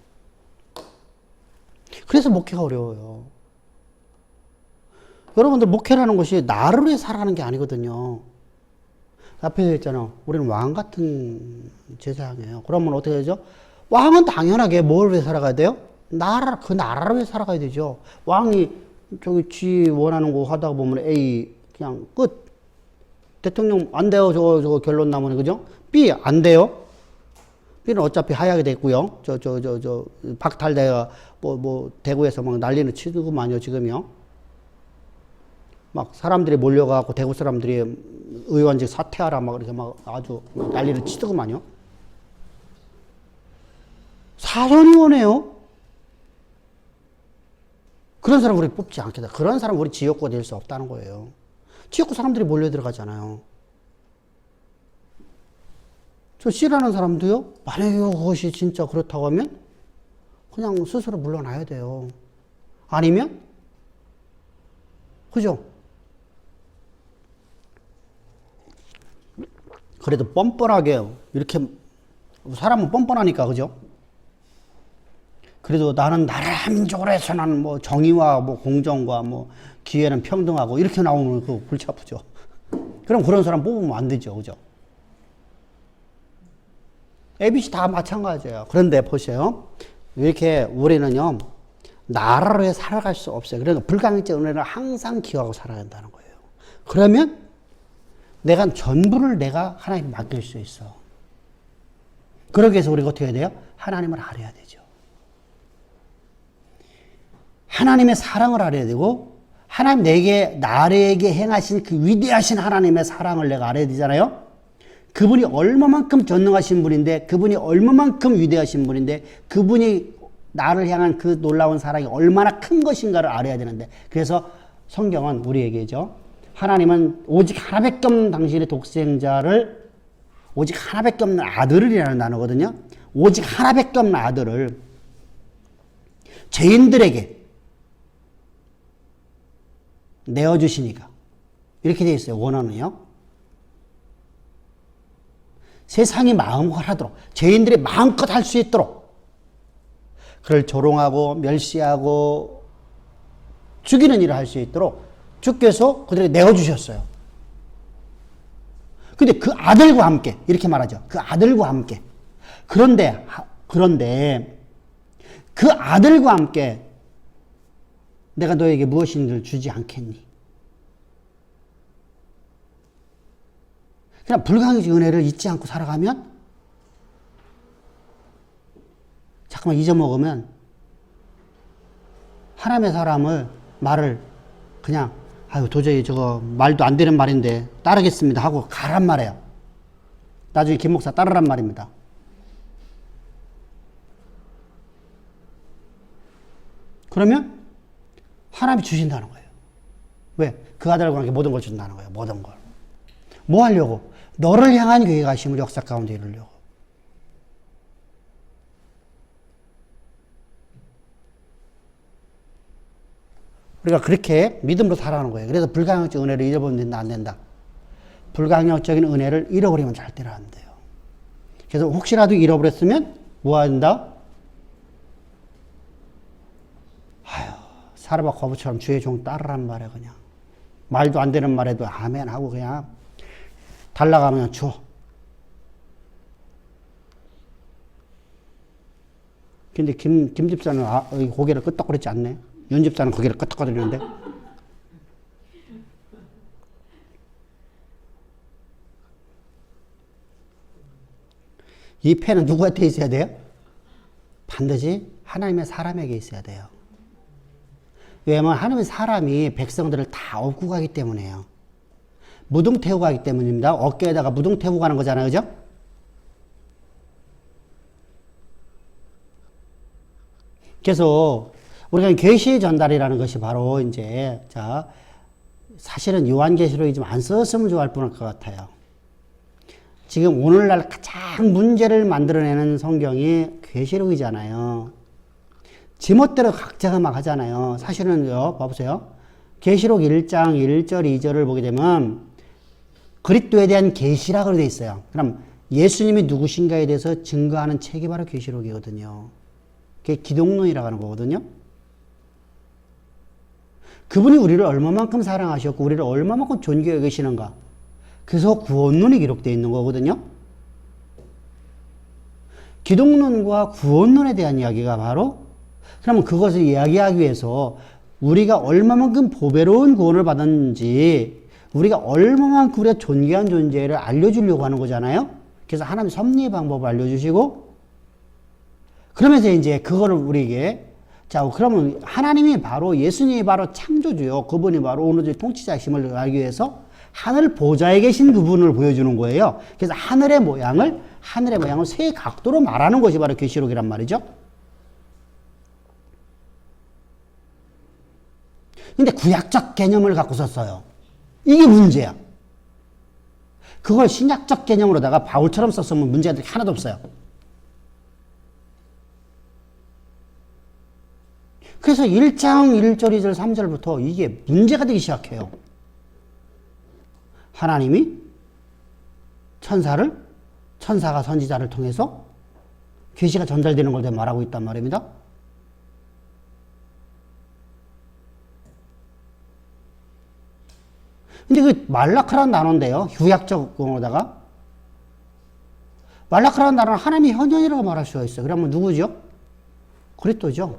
그래서 목회가 어려워요. 여러분들 목회라는 것이 나를 위해 살아가는 게 아니거든요. 앞에 있잖아. 우리는 왕 같은 제사장이에요. 그러면 어떻게 되죠? 왕은 당연하게 뭘 위해 살아가야 돼요? 그 나라를 위해 살아가야 되죠. 왕이 저기 지 원하는 거 하다가 보면 A 그냥 끝. 대통령 안 돼요. 저거 결론 나오면 그죠? B 안 돼요. B는 어차피 하야게 됐고요. 박탈대가 대구에서 막 난리는 치더구만요, 지금요. 막 사람들이 몰려가고 대구 사람들이 의원직 사퇴하라 막 이렇게 막 아주 난리를 치더구만요. 사전위원회요? 그런 사람 우리 뽑지 않겠다. 그런 사람 우리 지역구가 될 수 없다는 거예요. 지역구 사람들이 몰려 들어가잖아요. 저 C라는 사람도요, 만약에 그것이 진짜 그렇다고 하면 그냥 스스로 물러나야 돼요. 아니면, 그죠? 그래도 뻔뻔하게, 이렇게, 사람은 뻔뻔하니까, 그죠? 그래도 나는 나라 민족으로 해서는 뭐 정의와 뭐 공정과 뭐 기회는 평등하고 이렇게 나오면 그거 골치 아프죠. 그럼 그런 사람 뽑으면 안 되죠. 그죠? ABC 다 마찬가지예요. 그런데 보세요. 이렇게 우리는요, 나라로 해 살아갈 수 없어요. 그러니까 불가항력적 은혜를 항상 기억하고 살아야 한다는 거예요. 그러면 내가 전부를 내가 하나님께 맡길 수 있어. 그러기 위해서 우리가 어떻게 해야 돼요? 하나님을 알아야 되죠. 하나님의 사랑을 알아야 되고, 하나님 나에게 행하신 그 위대하신 하나님의 사랑을 내가 알아야 되잖아요? 그분이 얼마만큼 전능하신 분인데, 그분이 얼마만큼 위대하신 분인데, 그분이 나를 향한 그 놀라운 사랑이 얼마나 큰 것인가를 알아야 되는데, 그래서 성경은 우리에게죠. 하나님은 오직 하나밖에 없는 당신의 독생자를, 오직 하나밖에 없는 아들이라는 단어거든요. 오직 하나밖에 없는 아들을 죄인들에게 내어주시니까. 이렇게 되어 있어요. 원어는요. 세상이 마음껏 하도록, 죄인들이 마음껏 할 수 있도록 그를 조롱하고 멸시하고 죽이는 일을 할 수 있도록 주께서 그들에게 내어주셨어요. 근데 그 아들과 함께, 이렇게 말하죠. 그 아들과 함께. 그런데 그 아들과 함께 내가 너에게 무엇인지를 주지 않겠니? 그냥 불가항력 은혜를 잊지 않고 살아가면, 잠깐만 잊어먹으면 하나님의 말을 그냥 도저히 저거 말도 안 되는 말인데 따르겠습니다 하고 가란 말이에요. 나중에 김 목사 따르란 말입니다. 그러면 하나님이 주신다는 거예요. 왜? 그 아들과 함께 모든 걸 준다는 거예요. 모든 걸. 뭐 하려고? 너를 향한 계획하심을 역사 가운데 이루려고. 우리가 그렇게 믿음으로 살아가는 거예요. 그래서 불가항력적 은혜를 잃어버리면 된다, 안 된다. 불가항력적인 은혜를 잃어버리면 절대로 안 돼요. 그래서 혹시라도 잃어버렸으면 뭐 한다? 사르밧 거부처럼 주의 종 따르란 말에 그냥 말도 안 되는 말에도 아멘 하고 그냥 달라가면 줘. 근데 김 집사는 고개를 끄덕거리지 않네. 윤 집사는 고개를 끄덕거리는데. 이 패는 누구한테 있어야 돼요? 반드시 하나님의 사람에게 있어야 돼요. 왜냐하면 하나님의 사람이 백성들을 다 업고 가기 때문에요. 무등 태우고 가기 때문입니다. 어깨에다가 무등 태우고 가는 거잖아요. 그죠? 그래서 우리가 계시 전달이라는 것이 바로 이제 사실은 요한계시록이 좀 안 썼으면 좋을 뻔할 것 같아요. 지금 오늘날 가장 문제를 만들어내는 성경이 계시록이잖아요. 지멋대로 각자가 막 하잖아요. 사실은요, 봐보세요. 계시록 1장 1절 2절을 보게 되면 그리스도에 대한 계시라고 되어 있어요. 그럼 예수님이 누구신가에 대해서 증거하는 책이 바로 계시록이거든요. 그게 기독론이라고 하는 거거든요. 그분이 우리를 얼마만큼 사랑하셨고 우리를 얼마만큼 존귀해 계시는가. 그래서 구원론이 기록되어 있는 거거든요. 기독론과 구원론에 대한 이야기가 바로 그러면 그것을 이야기하기 위해서 우리가 얼마만큼 보배로운 구원을 받았는지 우리가 얼마만큼 우리가 존귀한 존재를 알려주려고 하는 거잖아요. 그래서 하나님 섭리의 방법을 알려주시고 그러면서 이제 그거를 우리에게 자 그러면 하나님이 바로 예수님이 바로 창조주요. 그분이 바로 오늘의 통치자이심을 알기 위해서 하늘 보좌에 계신 그분을 보여주는 거예요. 그래서 하늘의 모양을 세 각도로 말하는 것이 바로 계시록이란 말이죠. 근데 구약적 개념을 갖고 썼어요. 이게 문제야. 그걸 신약적 개념으로다가 바울처럼 썼으면 문제가 하나도 없어요. 그래서 1장 1절, 2절, 3절부터 이게 문제가 되기 시작해요. 하나님이 천사가 선지자를 통해서 계시가 전달되는 걸 말하고 있단 말입니다. 근데 그 말라크라는 단어인데요. 구약적으로다가 말라크라는 단어는 하나님의 현현이라고 말할 수가 있어요. 그러면 누구죠? 그리스도죠.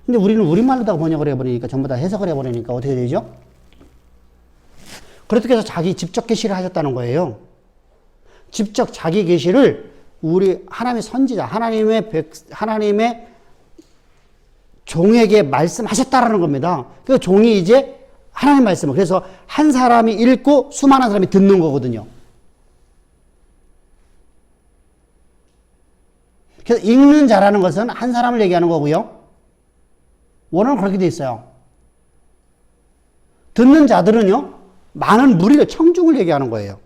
근데 우리는 우리말로다가 번역을 해버리니까 전부 다 해석을 해버리니까 어떻게 되죠? 그리스도께서 자기 직접 계시를 하셨다는 거예요. 직접 자기 계시를 우리 하나님의 선지자, 하나님의 종에게 말씀하셨다라는 겁니다. 그 종이 이제 하나님 말씀을 그래서 한 사람이 읽고 수많은 사람이 듣는 거거든요. 그래서 읽는 자라는 것은 한 사람을 얘기하는 거고요. 원어는 그렇게 돼 있어요. 듣는 자들은요. 많은 무리를 청중을 얘기하는 거예요.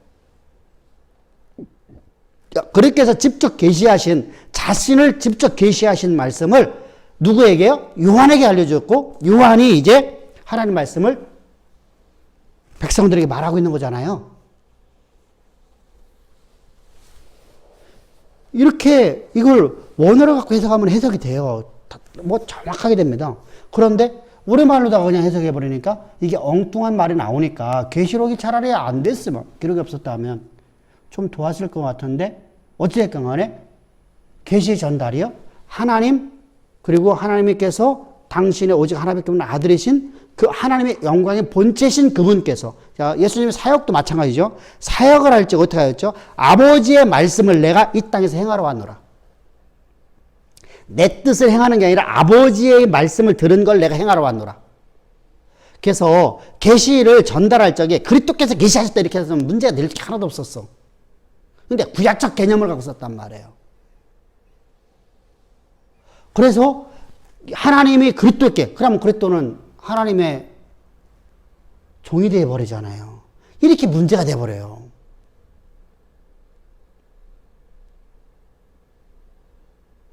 그렇게 해서 직접 계시하신 자신을 직접 계시하신 말씀을 누구에게요? 요한에게 알려줬고 요한이 이제 하나님 말씀을 백성들에게 말하고 있는 거잖아요. 이렇게 이걸 원어로 갖고 해석하면 해석이 돼요. 뭐 정확하게 됩니다. 그런데 우리말로다가 그냥 해석해 버리니까 이게 엉뚱한 말이 나오니까 계시록이 차라리 안 됐으면 기록이 없었다면 좀 도왔을 것 같은데 어찌됐건 간에 계시 전달이요. 하나님 그리고 하나님께서 당신의 오직 하나님밖에 없는 아들이신 그 하나님의 영광의 본체신 그분께서 자, 예수님의 사역도 마찬가지죠. 사역을 할 적 어떻게 하였죠? 아버지의 말씀을 내가 이 땅에서 행하러 왔노라. 내 뜻을 행하는 게 아니라 아버지의 말씀을 들은 걸 내가 행하러 왔노라. 그래서 계시를 전달할 적에 그리스도께서 계시하셨다 이렇게 해서 문제가 될 게 하나도 없었어. 근데 구약적 개념을 갖고 썼단 말이에요. 그래서 하나님이 그리스도께 그러면 그리스도는 하나님의 종이 되어버리잖아요. 이렇게 문제가 되어버려요.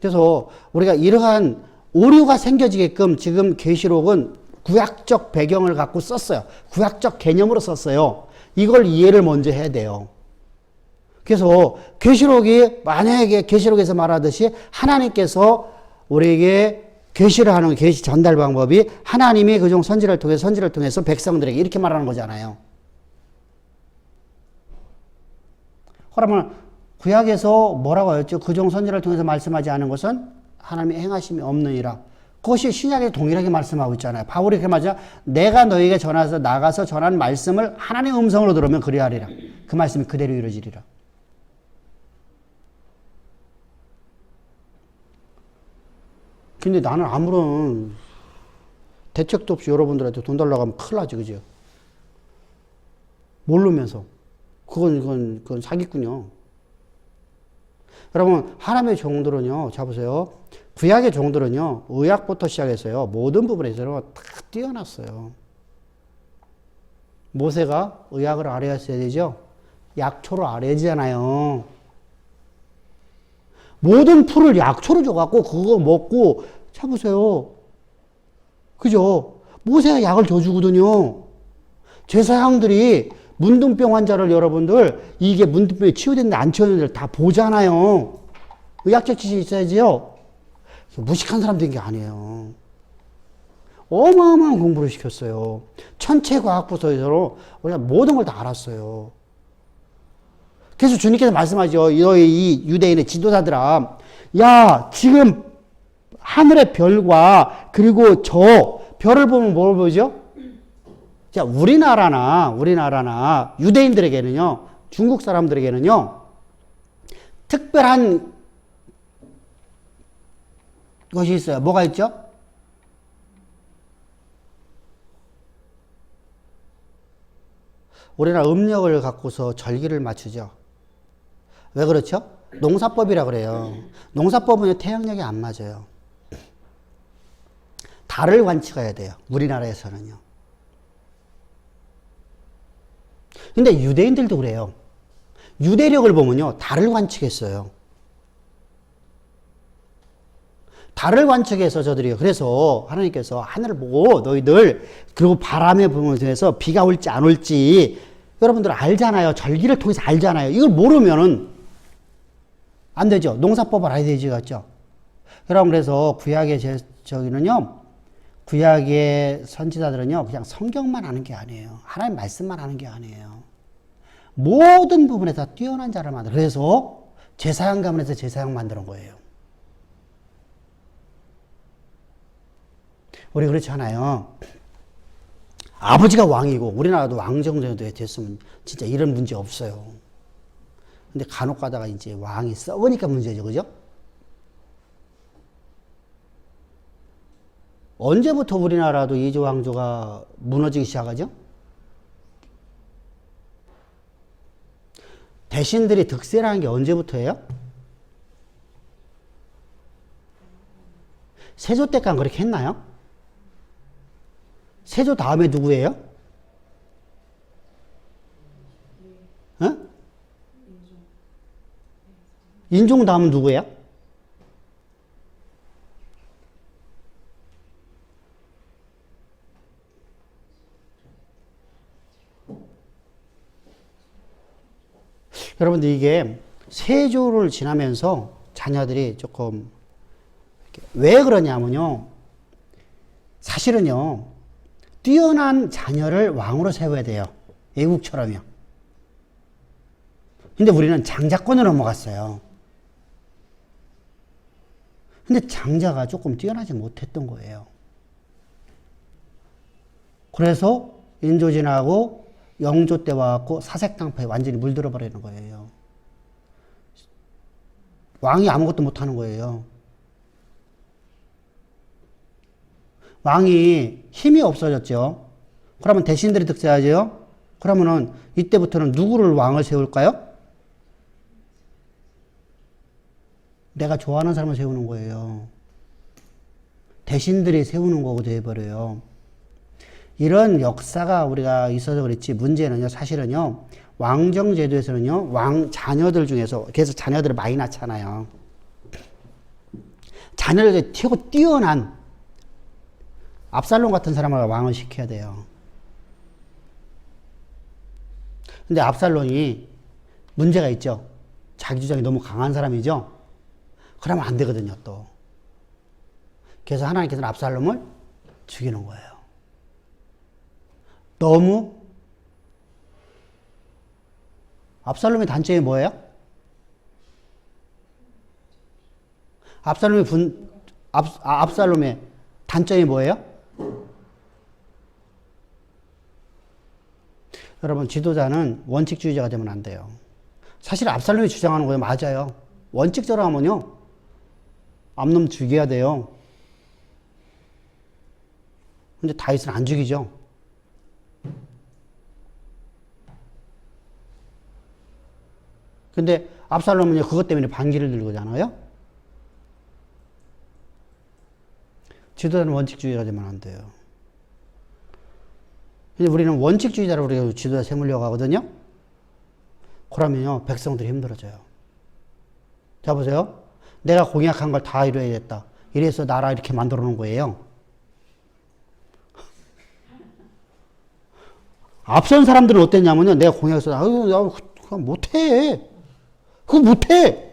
그래서 우리가 이러한 오류가 생겨지게끔 지금 계시록은 구약적 배경을 갖고 썼어요. 구약적 개념으로 썼어요. 이걸 이해를 먼저 해야 돼요. 그래서 계시록이 만약에 계시록에서 말하듯이 하나님께서 우리에게 계시를 하는 계시 전달 방법이 하나님이 그종 선지를 통해서 백성들에게 이렇게 말하는 거잖아요. 그러면 구약에서 뭐라고 하였죠? 그종 선지를 통해서 말씀하지 않은 것은 하나님의 행하심이 없느니라. 그것이 신약에 동일하게 말씀하고 있잖아요. 바울이 그렇게 말하죠. 내가 너에게 나가서 전한 말씀을 하나님의 음성으로 들으면 그리하리라. 그 말씀이 그대로 이루어지리라. 근데 나는 아무런 대책도 없이 여러분들한테 돈 달라고 하면 큰일 나지, 그죠? 모르면서. 그건 사기꾼이요. 여러분, 하나님의 종들은요, 자 보세요. 구약의 종들은요, 의학부터 시작해서요, 모든 부분에서 다 뛰어났어요. 모세가 의학을 알아야 되죠? 약초를 알아야 되잖아요. 모든 풀을 약초로 줘갖고 그거 먹고 쳐보세요. 그죠? 모세가 약을 줘주거든요. 제사장들이 문둥병 환자를 여러분들 이게 문둥병이 치유됐는데 안 치유됐는데 다 보잖아요. 의학적 지식이 있어야지요. 무식한 사람들인 게 아니에요. 어마어마한 공부를 시켰어요. 천체과학부서에서 우리가 모든 걸 다 알았어요. 그래서 주님께서 말씀하죠. 너희 이 유대인의 지도자들아, 야, 지금 하늘의 별과 그리고 저 별을 보면 뭘 보죠? 자, 우리나라나 유대인들에게는요, 중국 사람들에게는요, 특별한 것이 있어요. 뭐가 있죠? 우리나라 음력을 갖고서 절기를 맞추죠. 왜 그렇죠? 농사법이라 그래요. 농사법은 태양력이 안 맞아요. 달을 관측해야 돼요. 우리나라에서는요. 근데 유대인들도 그래요. 유대력을 보면요, 달을 관측했어요. 달을 관측해서 저들이, 그래서 하나님께서 하늘을 보고 너희들, 그리고 바람에 보면서 비가 올지 안 올지 여러분들 알잖아요. 절기를 통해서 알잖아요. 이걸 모르면은 안 되죠. 농사법을 알아야 되지, 같죠? 여러분, 그래서 구약의 선지자들은요, 그냥 성경만 아는 게 아니에요. 하나님 말씀만 아는 게 아니에요. 모든 부분에 다 뛰어난 자를 만들어. 그래서 제사장 가문에서 제사장 만드는 거예요. 우리 그렇지 않아요. 아버지가 왕이고 우리나라도 왕 정도 됐으면 진짜 이런 문제 없어요. 근데 간혹 가다가 이제 왕이 썩으니까 문제죠. 그죠? 언제부터 우리나라도 이조 왕조가 무너지기 시작하죠? 대신들이 득세라는 게 언제부터예요? 세조 때까지 그렇게 했나요? 세조 다음에 누구예요? 어? 인종 다음은 누구예요? 여러분들 이게 세조를 지나면서 자녀들이 조금 왜 그러냐면요. 사실은요. 뛰어난 자녀를 왕으로 세워야 돼요. 외국처럼요. 근데 우리는 장자권으로 넘어갔어요. 근데 장자가 조금 뛰어나지 못했던 거예요. 그래서 인조 지나고 영조 때 와갖고 사색당파에 완전히 물들어 버리는 거예요. 왕이 아무것도 못하는 거예요. 왕이 힘이 없어졌죠. 그러면 대신들이 득세하죠. 그러면은 이때부터는 누구를 왕을 세울까요? 내가 좋아하는 사람을 세우는 거예요. 대신들이 세우는 거고 돼버려요. 이런 역사가 우리가 있어서 그렇지, 문제는요, 사실은요, 왕정제도에서는요, 왕 자녀들 중에서, 그래서 자녀들을 많이 낳잖아요. 자녀들 최고 뛰어난 압살롬 같은 사람을 왕을 시켜야 돼요. 근데 압살롬이 문제가 있죠. 자기 주장이 너무 강한 사람이죠. 그러면 안 되거든요, 또. 그래서 하나님께서는 압살롬을 죽이는 거예요. 너무 압살롬의 단점이 뭐예요? 압살롬의 단점이 뭐예요? 여러분, 지도자는 원칙주의자가 되면 안 돼요. 사실 압살롬이 주장하는 거예요. 맞아요. 원칙적으로 하면요, 암놈 죽여야 돼요. 근데 다윗은 안 죽이죠. 근데 압살롬은요, 그것 때문에 반기를 들고잖아요. 지도자는 원칙주의가 되면 안 돼요. 근데 우리는 원칙주의자로 우리가 지도자 세우려고 하거든요. 그러면요, 백성들이 힘들어져요. 자, 보세요. 내가 공약한 걸 다 이루어야겠다. 이래서 나라 이렇게 만들어 놓은 거예요. 앞선 사람들은 어땠냐면요. 내가 공약에서, 아유, 나 그거 못해. 그거 못해.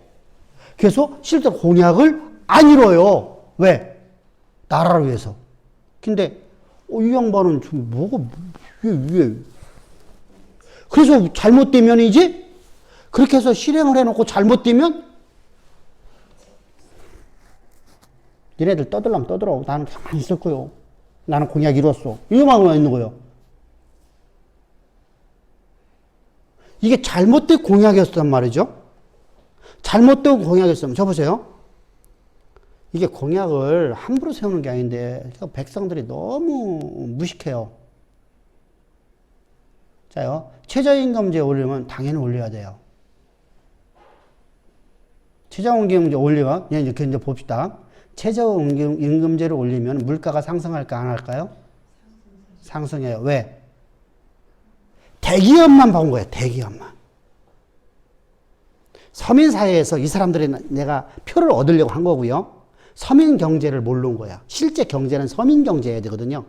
그래서 실제로 공약을 안 이뤄요. 왜? 나라를 위해서. 근데, 이 양반은 좀 뭐가, 왜. 그래서 잘못되면이지? 그렇게 해서 실행을 해놓고 잘못되면? 니네들 떠들라면 떠들어. 나는 가만히 있을 거요. 나는 공약 이뤘어. 이거만 있는 거예요. 이게 잘못된 공약이었단 말이죠. 잘못된 공약이었으면, 저 보세요. 이게 공약을 함부로 세우는 게 아닌데, 백성들이 너무 무식해요. 자요, 최저임금제 올리면 당연히 올려야 돼요. 최저임금제 올리면, 이제 봅시다. 최저임금제를 올리면 물가가 상승할까, 안 할까요? 상승해요. 왜? 대기업만 본 거예요. 대기업만. 서민사회에서 이 사람들이 내가 표를 얻으려고 한 거고요. 서민 경제를 모르는 거야. 실제 경제는 서민 경제여야 되거든요.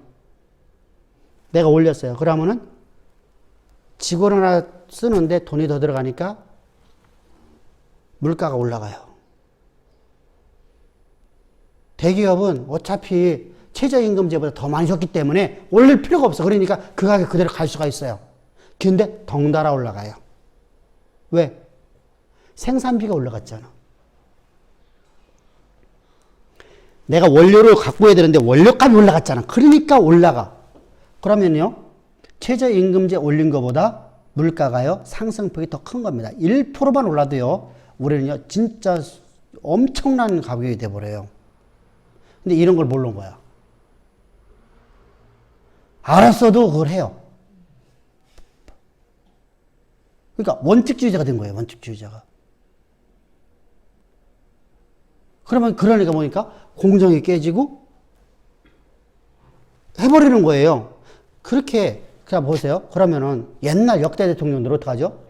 내가 올렸어요. 그러면은 직원 하나 쓰는데 돈이 더 들어가니까 물가가 올라가요. 대기업은 어차피 최저임금제보다 더 많이 줬기 때문에 올릴 필요가 없어. 그러니까 그 가격 그대로 갈 수가 있어요. 근데 덩달아 올라가요. 왜? 생산비가 올라갔잖아. 내가 원료를 갖고 해야 되는데 원료값이 올라갔잖아. 그러니까 올라가. 그러면요, 최저임금제 올린 것보다 물가가요, 상승폭이 더 큰 겁니다. 1%만 올라도요, 우리는요, 진짜 엄청난 가격이 돼버려요. 근데 이런 걸 모르는 거야. 알았어도 그걸 해요. 그러니까 원칙주의자가 된 거예요. 원칙주의자가. 그러니까 뭐니까 공정이 깨지고 해버리는 거예요. 그렇게 그냥 보세요. 그러면은 옛날 역대 대통령들 어떡하죠?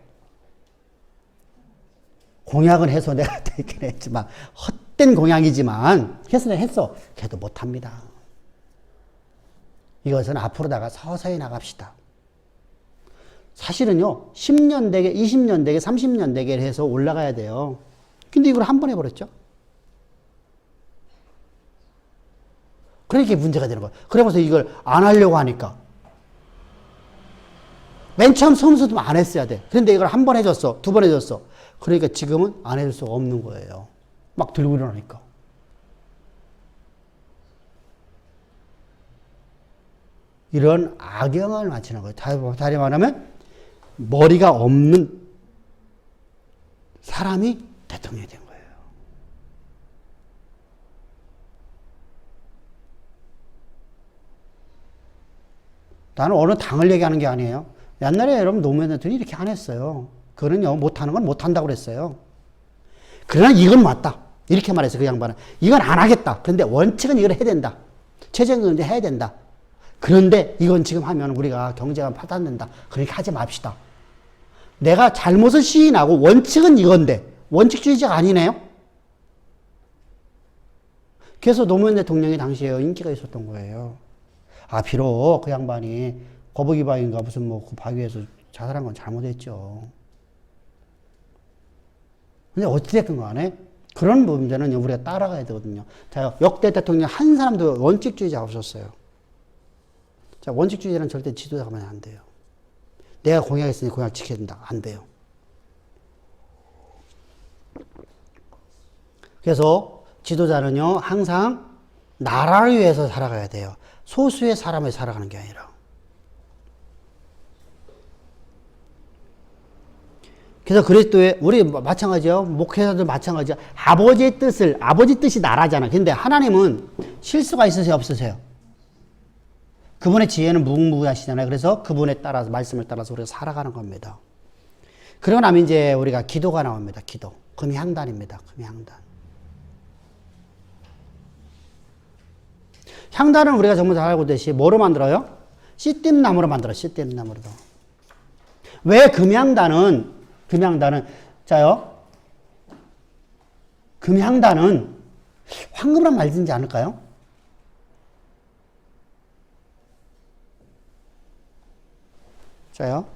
공약은 해서 내가 되긴 했지만 헛된 공약이지만 했어. 걔도 못합니다. 이것은 앞으로다가 서서히 나갑시다. 사실은요, 10년 대계, 20년 대계, 30년 대계를 해서 올라가야 돼요. 근데 이걸 한 번 해버렸죠. 그러니까 문제가 되는 거예요. 그러면서 이걸 안 하려고 하니까. 맨 처음 처음부터 안 했어야 돼. 그런데 이걸 한 번 해줬어. 두 번 해줬어. 그러니까 지금은 안 해줄 수가 없는 거예요. 막 들고 일어나니까. 이런 악영을 맞추는 거예요. 다시 말하면 머리가 없는 사람이 대통령이 된 거예요. 나는 어느 당을 얘기하는 게 아니에요. 옛날에 여러분 노무현 대통령이 이렇게 안 했어요. 그거는요, 못하는 건 못한다고 그랬어요. 그러나 이건 맞다. 이렇게 말했어요, 그 양반은. 이건 안 하겠다. 그런데 원칙은 이걸 해야 된다. 최저임금 해야 된다. 그런데 이건 지금 하면 우리가 경제가 파탄된다. 그러니까 하지 맙시다. 내가 잘못을 시인하고 원칙은 이건데 원칙주의자가 아니네요. 그래서 노무현 대통령이 당시에 인기가 있었던 거예요. 아, 비록 그 양반이 거북이바위인가 무슨 뭐 그 바위에서 자살한 건 잘못했죠. 근데 어찌됐든 간에 그런 문제는 우리가 따라가야 되거든요. 자, 역대 대통령 한 사람도 원칙주의자가 없었어요. 자, 원칙주의자는 절대 지도자가 하면 안 돼요. 내가 공약했으니 공약 지켜야 된다. 안 돼요. 그래서 지도자는요, 항상 나라를 위해서 살아가야 돼요. 소수의 사람을 살아가는 게 아니라. 그래서 그리스도의, 우리 마찬가지요. 목회자들 마찬가지야. 아버지 뜻이 나라잖아. 근데 하나님은 실수가 있으세요? 없으세요? 그분의 지혜는 무궁무진하시잖아요. 그래서 그분에 따라서, 말씀을 따라서 우리가 살아가는 겁니다. 그러고 나면 이제 우리가 기도가 나옵니다. 기도. 금향단입니다. 금향단. 향단은 우리가 전부 다 알고 있듯이 뭐로 만들어요? 씨띠나무로 만들어요. 씨띠나무로. 왜 금향단은, 자요. 금향단은 황금으로 만들지 않을까요? 자요.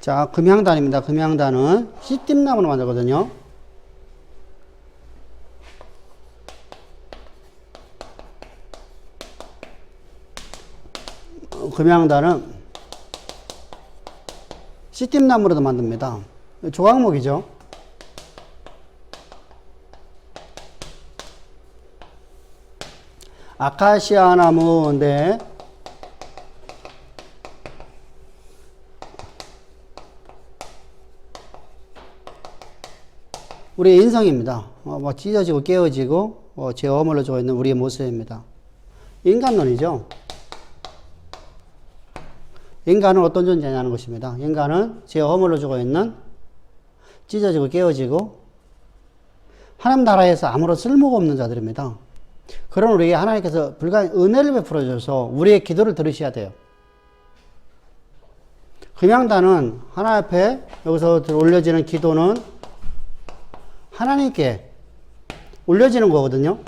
자, 금향단입니다. 금향단은 씨띠나무로 만들거든요. 금향단은 씨띠나무로도 만듭니다. 조각목이죠. 아카시아 나무인데 우리의 인성입니다. 뭐 찢어지고 깨어지고 제 어물러져 있는 우리의 모습입니다. 인간론이죠. 인간은 어떤 존재냐는 것입니다. 인간은 제 허물어지고 있는 찢어지고 깨어지고 하나님 나라에서 아무런 쓸모가 없는 자들입니다. 그런 우리에게 하나님께서 불가한 은혜를 베풀어 줘서 우리의 기도를 들으셔야 돼요. 금양단은 하나님 앞에 여기서 올려지는 기도는 하나님께 올려지는 거거든요.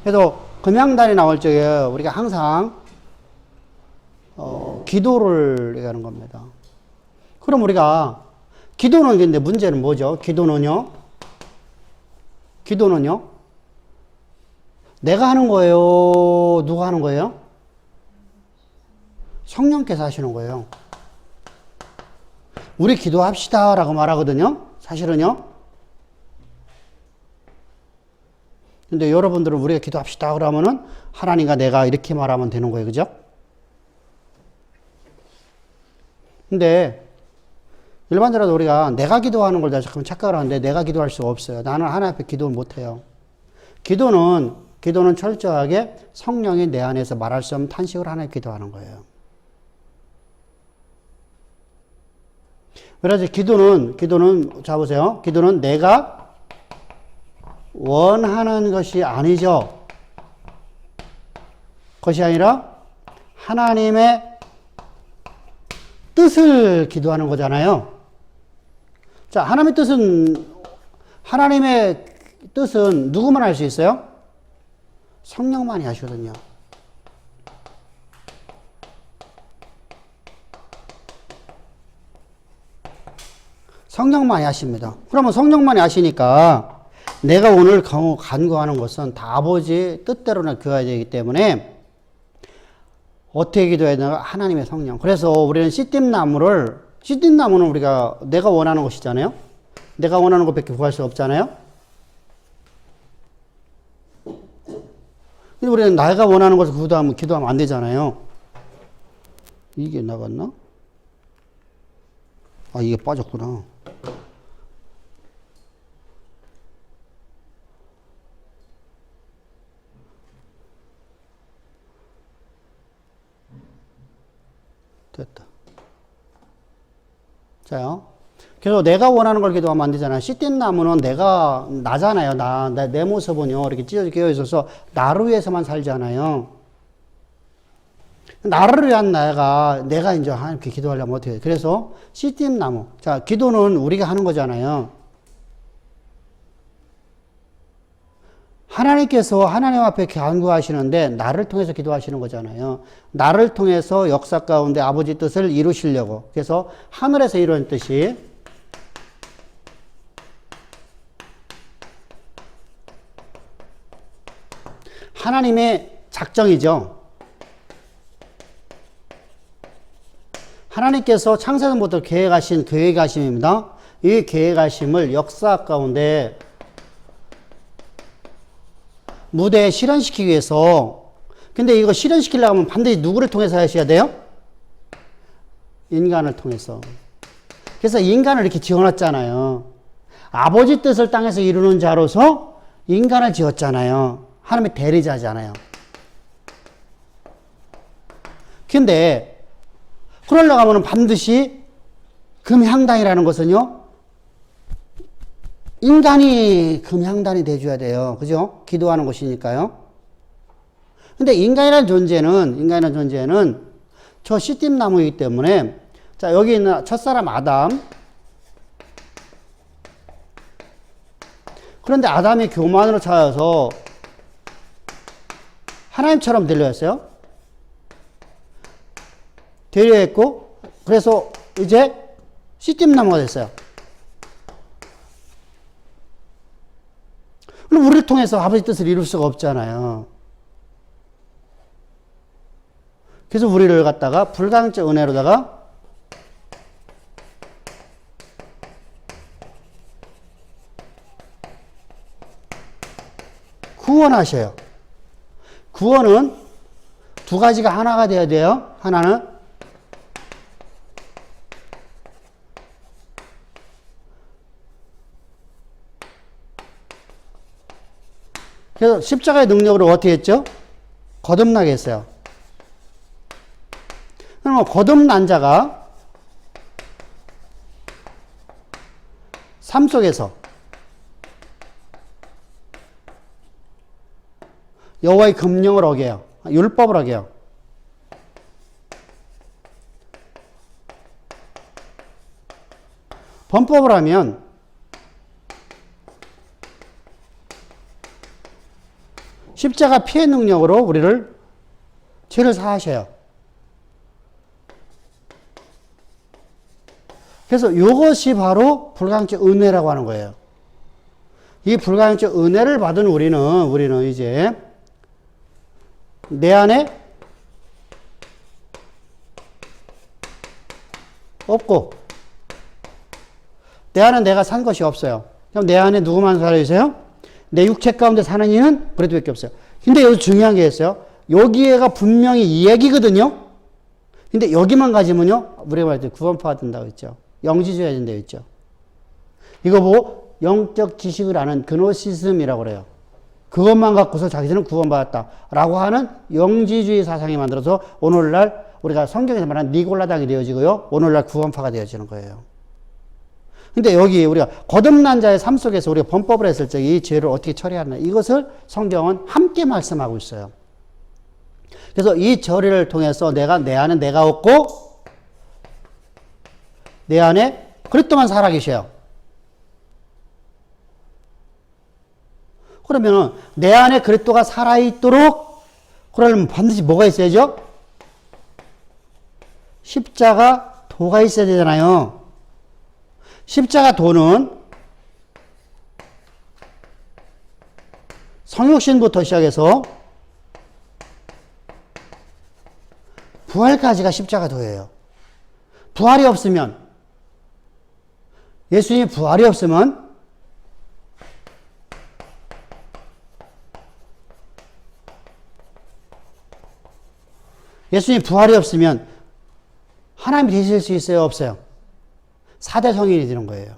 그래서 금양단이 나올 적에 우리가 항상 기도를 하는 겁니다. 그럼 우리가 기도는 근데 문제는 뭐죠? 기도는요? 내가 하는 거예요? 누가 하는 거예요? 성령께서 하시는 거예요. 우리 기도합시다 라고 말하거든요. 사실은요. 근데 여러분들은 우리가 기도합시다 그러면은 하나님과 내가 이렇게 말하면 되는 거예요. 그죠? 근데 일반적으로 우리가 내가 기도하는 걸 자꾸 착각을 하는데 내가 기도할 수가 없어요. 나는 하나님 앞에 기도를 못해요. 기도는 철저하게 성령이 내 안에서 말할 수 없는 탄식을 하나님 기도하는 거예요. 그래서 기도는 자 보세요. 기도는 내가 원하는 것이 아니죠. 것이 아니라 하나님의 뜻을 기도하는 거잖아요. 자, 하나님의 뜻은 누구만 알 수 있어요? 성령만이 하시거든요. 성령만이 하십니다. 그러면 성령만이 하시니까 내가 오늘 간구하는 것은 다 아버지 뜻대로나 기도해야 되기 때문에 어떻게 기도해야 되나? 하나님의 성령. 그래서 우리는 씨띠나무는 우리가 내가 원하는 것이잖아요. 내가 원하는 것밖에 구할 수 없잖아요. 근데 우리는 내가 원하는 것을 기도하면 안 되잖아요. 이게 나갔나? 아, 이게 빠졌구나. 됐다. 자요. 그래서 내가 원하는 걸 기도하면 안 되잖아요. 씨띠 나무는 나잖아요. 내 모습은요. 이렇게 찢어져 깨어 있어서 나를 위해서만 살잖아요. 나를 위한 내가 이제 하나님께 기도하려면 어떻게 해요? 그래서 씨띠 나무. 자, 기도는 우리가 하는 거잖아요. 하나님께서 하나님 앞에 간구하시는데 나를 통해서 기도하시는 거잖아요. 나를 통해서 역사 가운데 아버지 뜻을 이루시려고. 그래서 하늘에서 이루는 뜻이 하나님의 작정이죠. 하나님께서 창세전부터 계획하심입니다. 이 계획하심을 역사 가운데 무대에 실현시키기 위해서. 근데 이거 실현시키려고 하면 반드시 누구를 통해서 하셔야 돼요? 인간을 통해서. 그래서 인간을 이렇게 지어놨잖아요. 아버지 뜻을 땅에서 이루는 자로서 인간을 지었잖아요. 하나님의 대리자잖아요. 근데 그러려고 하면 반드시 금향단이라는 것은요, 인간이 금향단이 돼줘야 돼요. 그죠? 기도하는 것이니까요. 근데 인간이라는 존재는 저 씨띠나무이기 때문에, 자, 여기 있는 첫사람 아담. 그런데 아담이 교만으로 차여서 하나님처럼 되려 했어요. 되려했고, 그래서 이제 C팀나무가 됐어요. 그럼 우리를 통해서 아버지 뜻을 이룰 수가 없잖아요. 그래서 우리를 갖다가 불가항적 은혜로다가 구원하셔요. 구원은 두 가지가 하나가 돼야 돼요. 하나는 그래서 십자가의 능력으로 어떻게 했죠? 거듭나게 했어요. 그럼 거듭난 자가 삶 속에서 여호와의 금령을 어겨요. 율법을 어겨요. 범법을 하면 십자가 피해 능력으로 우리를 죄를 사하셔요. 그래서 이것이 바로 불가항적 은혜라고 하는 거예요. 이 불가항적 은혜를 받은 우리는 이제 내 안에 없고 내 안에 내가 산 것이 없어요. 그럼 내 안에 누구만 살아있어요? 내 육체 가운데 사는 이는 그래도밖에 없어요. 근데 여기 중요한 게 있어요. 여기에가 분명히 이 얘기거든요. 근데 여기만 가지면요, 우리가 말할 때 구원파가 된다고 했죠. 영지주의가 된다고 했죠. 이거 보고 영적 지식을 아는 그노시즘이라고 그래요. 그것만 갖고서 자기들은 구원받았다라고 하는 영지주의 사상이 만들어서 오늘날 우리가 성경에서 말하는 니골라당이 되어지고요. 오늘날 구원파가 되어지는 거예요. 근데 여기 우리가 거듭난 자의 삶 속에서 우리가 범법을 했을 때 이 죄를 어떻게 처리하나 이것을 성경은 함께 말씀하고 있어요. 그래서 이 절을 통해서 내 안에 내가 없고 내 안에 그리스도만 살아계셔요. 그러면 내 안에 그리스도가 살아있도록 그러려면 반드시 뭐가 있어야죠? 십자가 도가 있어야 되잖아요. 십자가 도는 성육신부터 시작해서 부활까지가 십자가 도예요. 부활이 없으면 예수님이 부활이 없으면 예수님 부활이 없으면 하나님이 되실 수 있어요? 없어요? 4대 성인이 되는 거예요.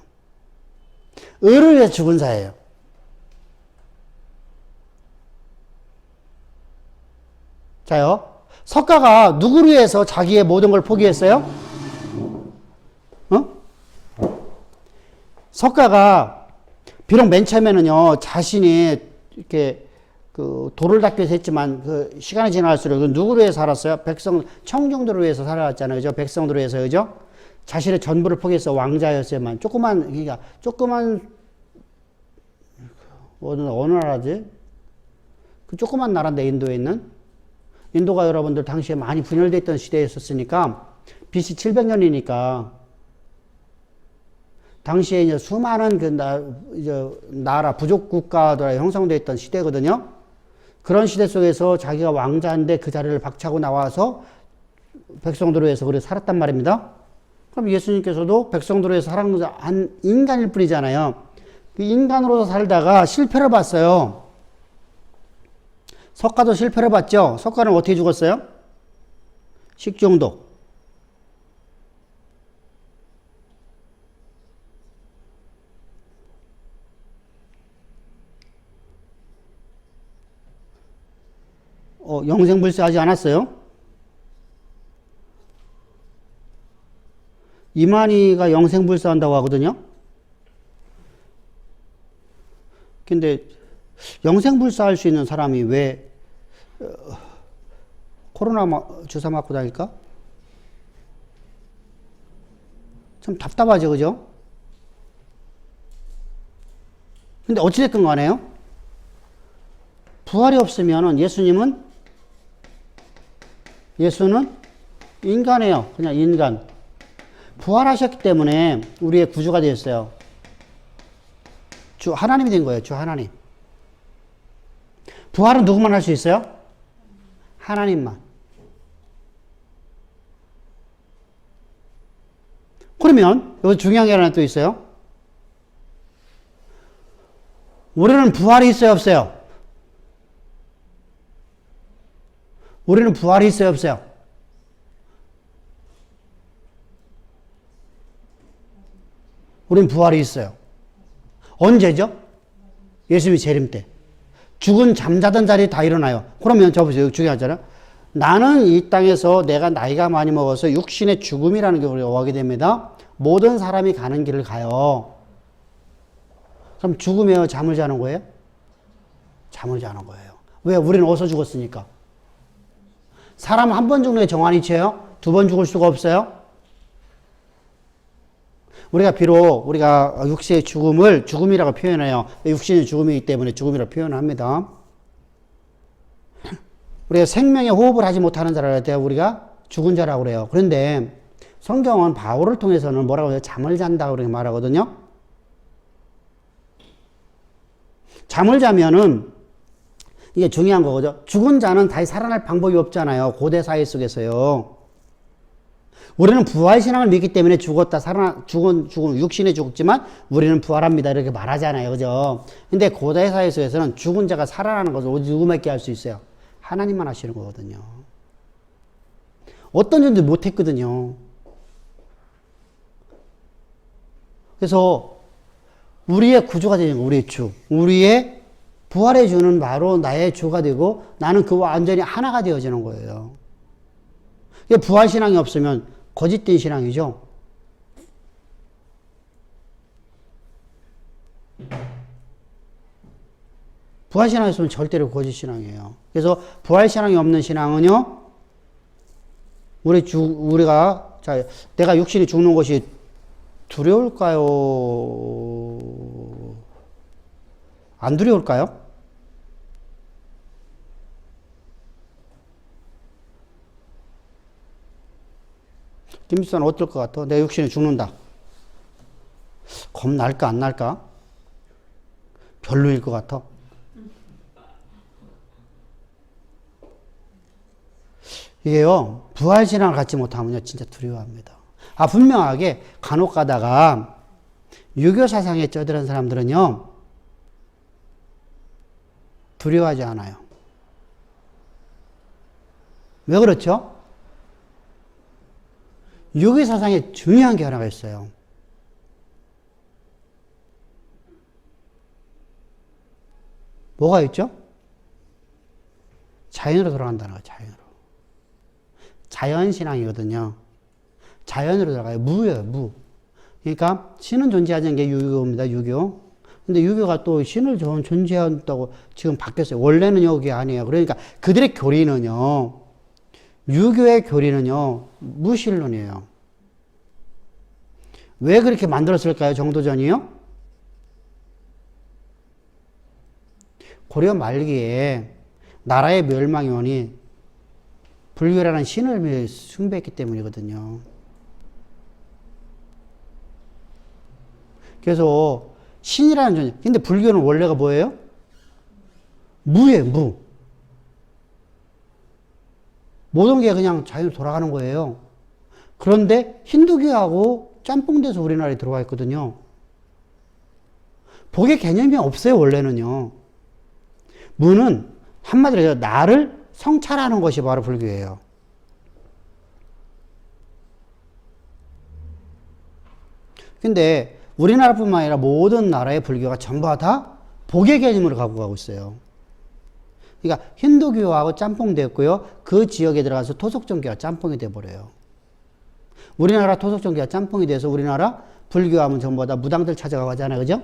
의를 위해 죽은 자예요. 자요. 석가가 누구를 위해서 자기의 모든 걸 포기했어요? 석가가 비록 맨 처음에는요, 자신이 이렇게 그 도를 닦기 위해서 했지만 그 시간이 지날수록 누구를 위해서 살았어요? 청중들을 위해서 살아왔잖아요. 그죠? 백성들을 위해서, 그죠? 자신의 전부를 포기해서 왕자였어야만 조그만 어느 나라지? 그 조그만 나라인데 인도에 있는 인도가 여러분들 당시에 많이 분열되어 있던 시대였었으니까 BC 700년이니까 당시에 이제 수많은 나라 부족 국가들이 형성되어 있던 시대거든요. 그런 시대 속에서 자기가 왕자인데 그 자리를 박차고 나와서 백성들을 위해서 그래 살았단 말입니다. 그럼 예수님께서도 백성들을 위해서 살아난 인간일 뿐이잖아요. 그 인간으로서 살다가 실패를 봤어요. 석가도 실패를 봤죠. 석가는 어떻게 죽었어요? 식중독. 영생불사하지 않았어요? 이만희가 영생불사한다고 하거든요. 근데 영생불사할 수 있는 사람이 왜 코로나 주사 맞고 다닐까? 참 답답하죠, 그죠? 근데 어찌됐든 간에요. 부활이 없으면 예수는 인간이에요. 그냥 인간. 부활하셨기 때문에 우리의 구주가 되었어요. 주 하나님이 된 거예요. 주 하나님. 부활은 누구만 할 수 있어요? 하나님만. 그러면 여기 중요한 게 하나 또 있어요. 우리는 부활이 있어요, 없어요? 우리는 부활이 있어요, 없어요? 우리는 부활이 있어요. 언제죠? 예수님이 재림 때. 죽은 잠자던 자리에 다 일어나요. 그러면 저 보세요. 중요하잖아요. 나는 이 땅에서 내가 나이가 많이 먹어서 육신의 죽음이라는 게 우리가 오게 됩니다. 모든 사람이 가는 길을 가요. 그럼 죽으면 잠을 자는 거예요? 잠을 자는 거예요. 왜? 우리는 어디서 죽었으니까. 사람 한 번 죽는 게 정한이치예요? 두 번 죽을 수가 없어요? 우리가 비록 우리가 육신의 죽음을 죽음이라고 표현해요. 육신의 죽음이기 때문에 죽음이라고 표현합니다. 우리가 생명에 호흡을 하지 못하는 자를 할 때 우리가 죽은 자라고 그래요. 그런데 성경은 바울을 통해서는 뭐라고 해요? 잠을 잔다고 그렇게 말하거든요. 잠을 자면은 이게 중요한 거거든요. 죽은 자는 다시 살아날 방법이 없잖아요. 고대 사회 속에서요. 우리는 부활신앙을 믿기 때문에 죽었다, 죽은, 육신에 죽었지만 우리는 부활합니다. 이렇게 말하잖아요. 그죠? 근데 고대 사회 속에서는 죽은 자가 살아나는 것을 오직 누구밖에 할 수 있어요? 하나님만 하시는 거거든요. 어떤 존재 못했거든요. 그래서 우리의 구주가 되는 거, 우리의 주. 우리의 부활의 주는 바로 나의 주가 되고 나는 그와 완전히 하나가 되어지는 거예요. 부활신앙이 없으면 거짓된 신앙이죠. 부활신앙이 없으면 절대로 거짓신앙이에요. 그래서 부활신앙이 없는 신앙은요, 우리가, 자, 내가 육신이 죽는 것이 두려울까요? 안 두려울까요? 김수환은 어떨 것 같아? 내 육신이 죽는다. 겁 날까 안 날까? 별로일 것 같아. 이게요, 부활신앙을 갖지 못하면요, 진짜 두려워합니다. 분명하게 간혹 가다가 유교 사상에 쩌들은 사람들은요, 두려워하지 않아요. 왜 그렇죠? 유교 사상에 중요한 게 하나가 있어요. 뭐가 있죠? 자연으로 돌아간다는 거예요, 자연으로. 자연신앙이거든요. 자연으로 들어가요. 무예요, 무. 그러니까 신은 존재하지 않는 게 유교입니다, 유교. 근데 유교가 또 신을 존재한다고 지금 바뀌었어요. 원래는 여기 아니에요. 그러니까 그들의 교리는요, 유교의 교리는요, 무신론이에요. 왜 그렇게 만들었을까요? 정도전이요? 고려 말기에 나라의 멸망이 오니 불교라는 신을 숭배했기 때문이거든요. 그래서 신이라는 존재. 근데 불교는 원래가 뭐예요? 무예요, 무. 모든 게 그냥 자연으로 돌아가는 거예요. 그런데 힌두교하고 짬뽕돼서 우리나라에 들어와 있거든요. 복의 개념이 없어요, 원래는요. 무는 한마디로 해서 나를 성찰하는 것이 바로 불교예요. 근데 우리나라뿐만 아니라 모든 나라의 불교가 전부 다 복의 개념으로 갖고 가고 있어요. 그러니까 힌두교하고 짬뽕 되었고요. 그 지역에 들어가서 토속종교가 짬뽕이 돼버려요. 우리나라 토속종교가 짬뽕이 돼서 우리나라 불교하면 전부 다 무당들 찾아가고 하잖아요. 그죠?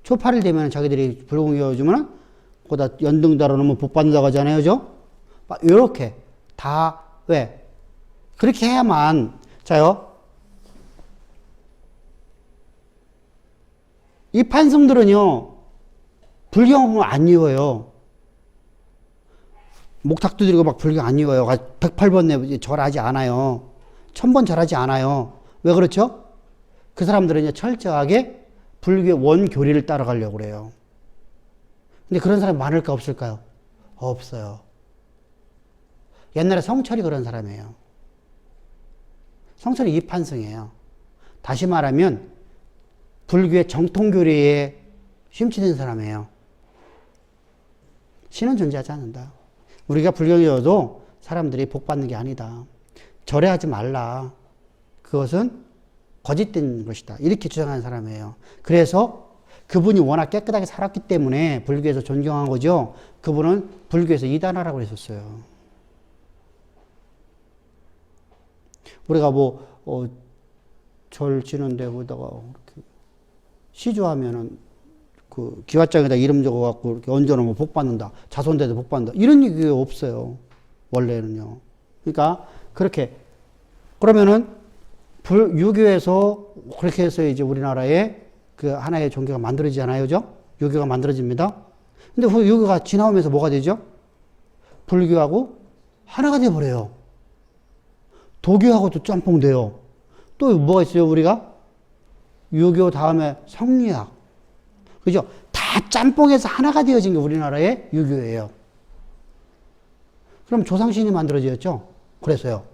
초파일 되면 자기들이 불공교 주면은 거기다 연등 달아놓으면 복 받는다고 하잖아요. 그죠? 이렇게 다 왜? 그렇게 해야만 자요. 이 판승들은요, 불경험을 안 이어요. 목탁도 드리고 막 불교 안 이어요. 108번 절하지 않아요. 1000번 절하지 않아요. 왜 그렇죠? 그 사람들은 철저하게 불교의 원교리를 따라가려고 그래요. 근데 그런 사람이 많을까 없을까요? 없어요. 옛날에 성철이 그런 사람이에요. 성철이 이판승이에요. 다시 말하면 불교의 정통교리에 심취된 사람이에요. 신은 존재하지 않는다. 우리가 불교여도 사람들이 복 받는 게 아니다. 절해하지 말라. 그것은 거짓된 것이다. 이렇게 주장하는 사람이에요. 그래서 그분이 워낙 깨끗하게 살았기 때문에 불교에서 존경한 거죠. 그분은 불교에서 이단하라고 했었어요. 우리가 절 지는 데보다가 이렇게 시주하면은 그 기와장에다 이름 적어갖고 이렇게 얹어놓으면 복 받는다. 자손대도 복 받는다. 이런 얘기 없어요. 원래는요. 그러니까 그렇게 그러면은 유교에서 그렇게 해서 이제 우리나라에 그 하나의 종교가 만들어지잖아요. 그죠? 유교가 만들어집니다. 근데 그 유교가 지나오면서 뭐가 되죠? 불교하고 하나가 돼버려요. 도교하고도 짬뽕 돼요. 또 뭐가 있어요, 우리가? 유교 다음에 성리학. 그죠? 다 짬뽕해서 하나가 되어진 게 우리나라의 유교예요. 그럼 조상신이 만들어졌죠? 그래서요.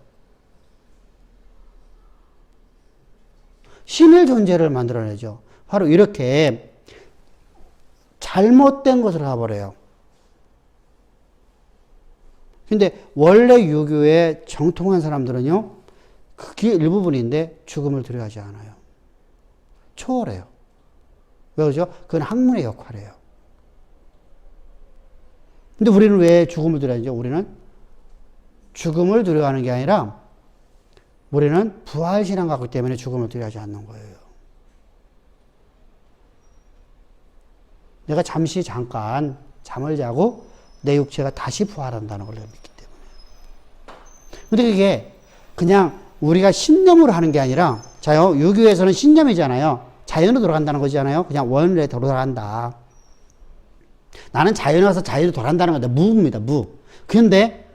신의 존재를 만들어내죠. 바로 이렇게 잘못된 것을 가버려요. 근데 원래 유교에 정통한 사람들은요, 그게 일부분인데 죽음을 두려워하지 않아요. 초월해요. 왜 그러죠? 그건 학문의 역할이에요. 근데 우리는 왜 죽음을 두려워하죠? 우리는 죽음을 두려워하는 게 아니라 우리는 부활신앙 갖기 때문에 죽음을 두려워하지 않는 거예요. 내가 잠깐 잠을 자고 내 육체가 다시 부활한다는 걸 믿기 때문에. 근데 그게 그냥 우리가 신념으로 하는 게 아니라, 자요, 유교에서는 신념이잖아요. 자연으로 돌아간다는 거잖아요. 그냥 원래 돌아간다. 나는 자연에 와서 자연으로 돌아간다는 건데, 무입니다, 무. 근데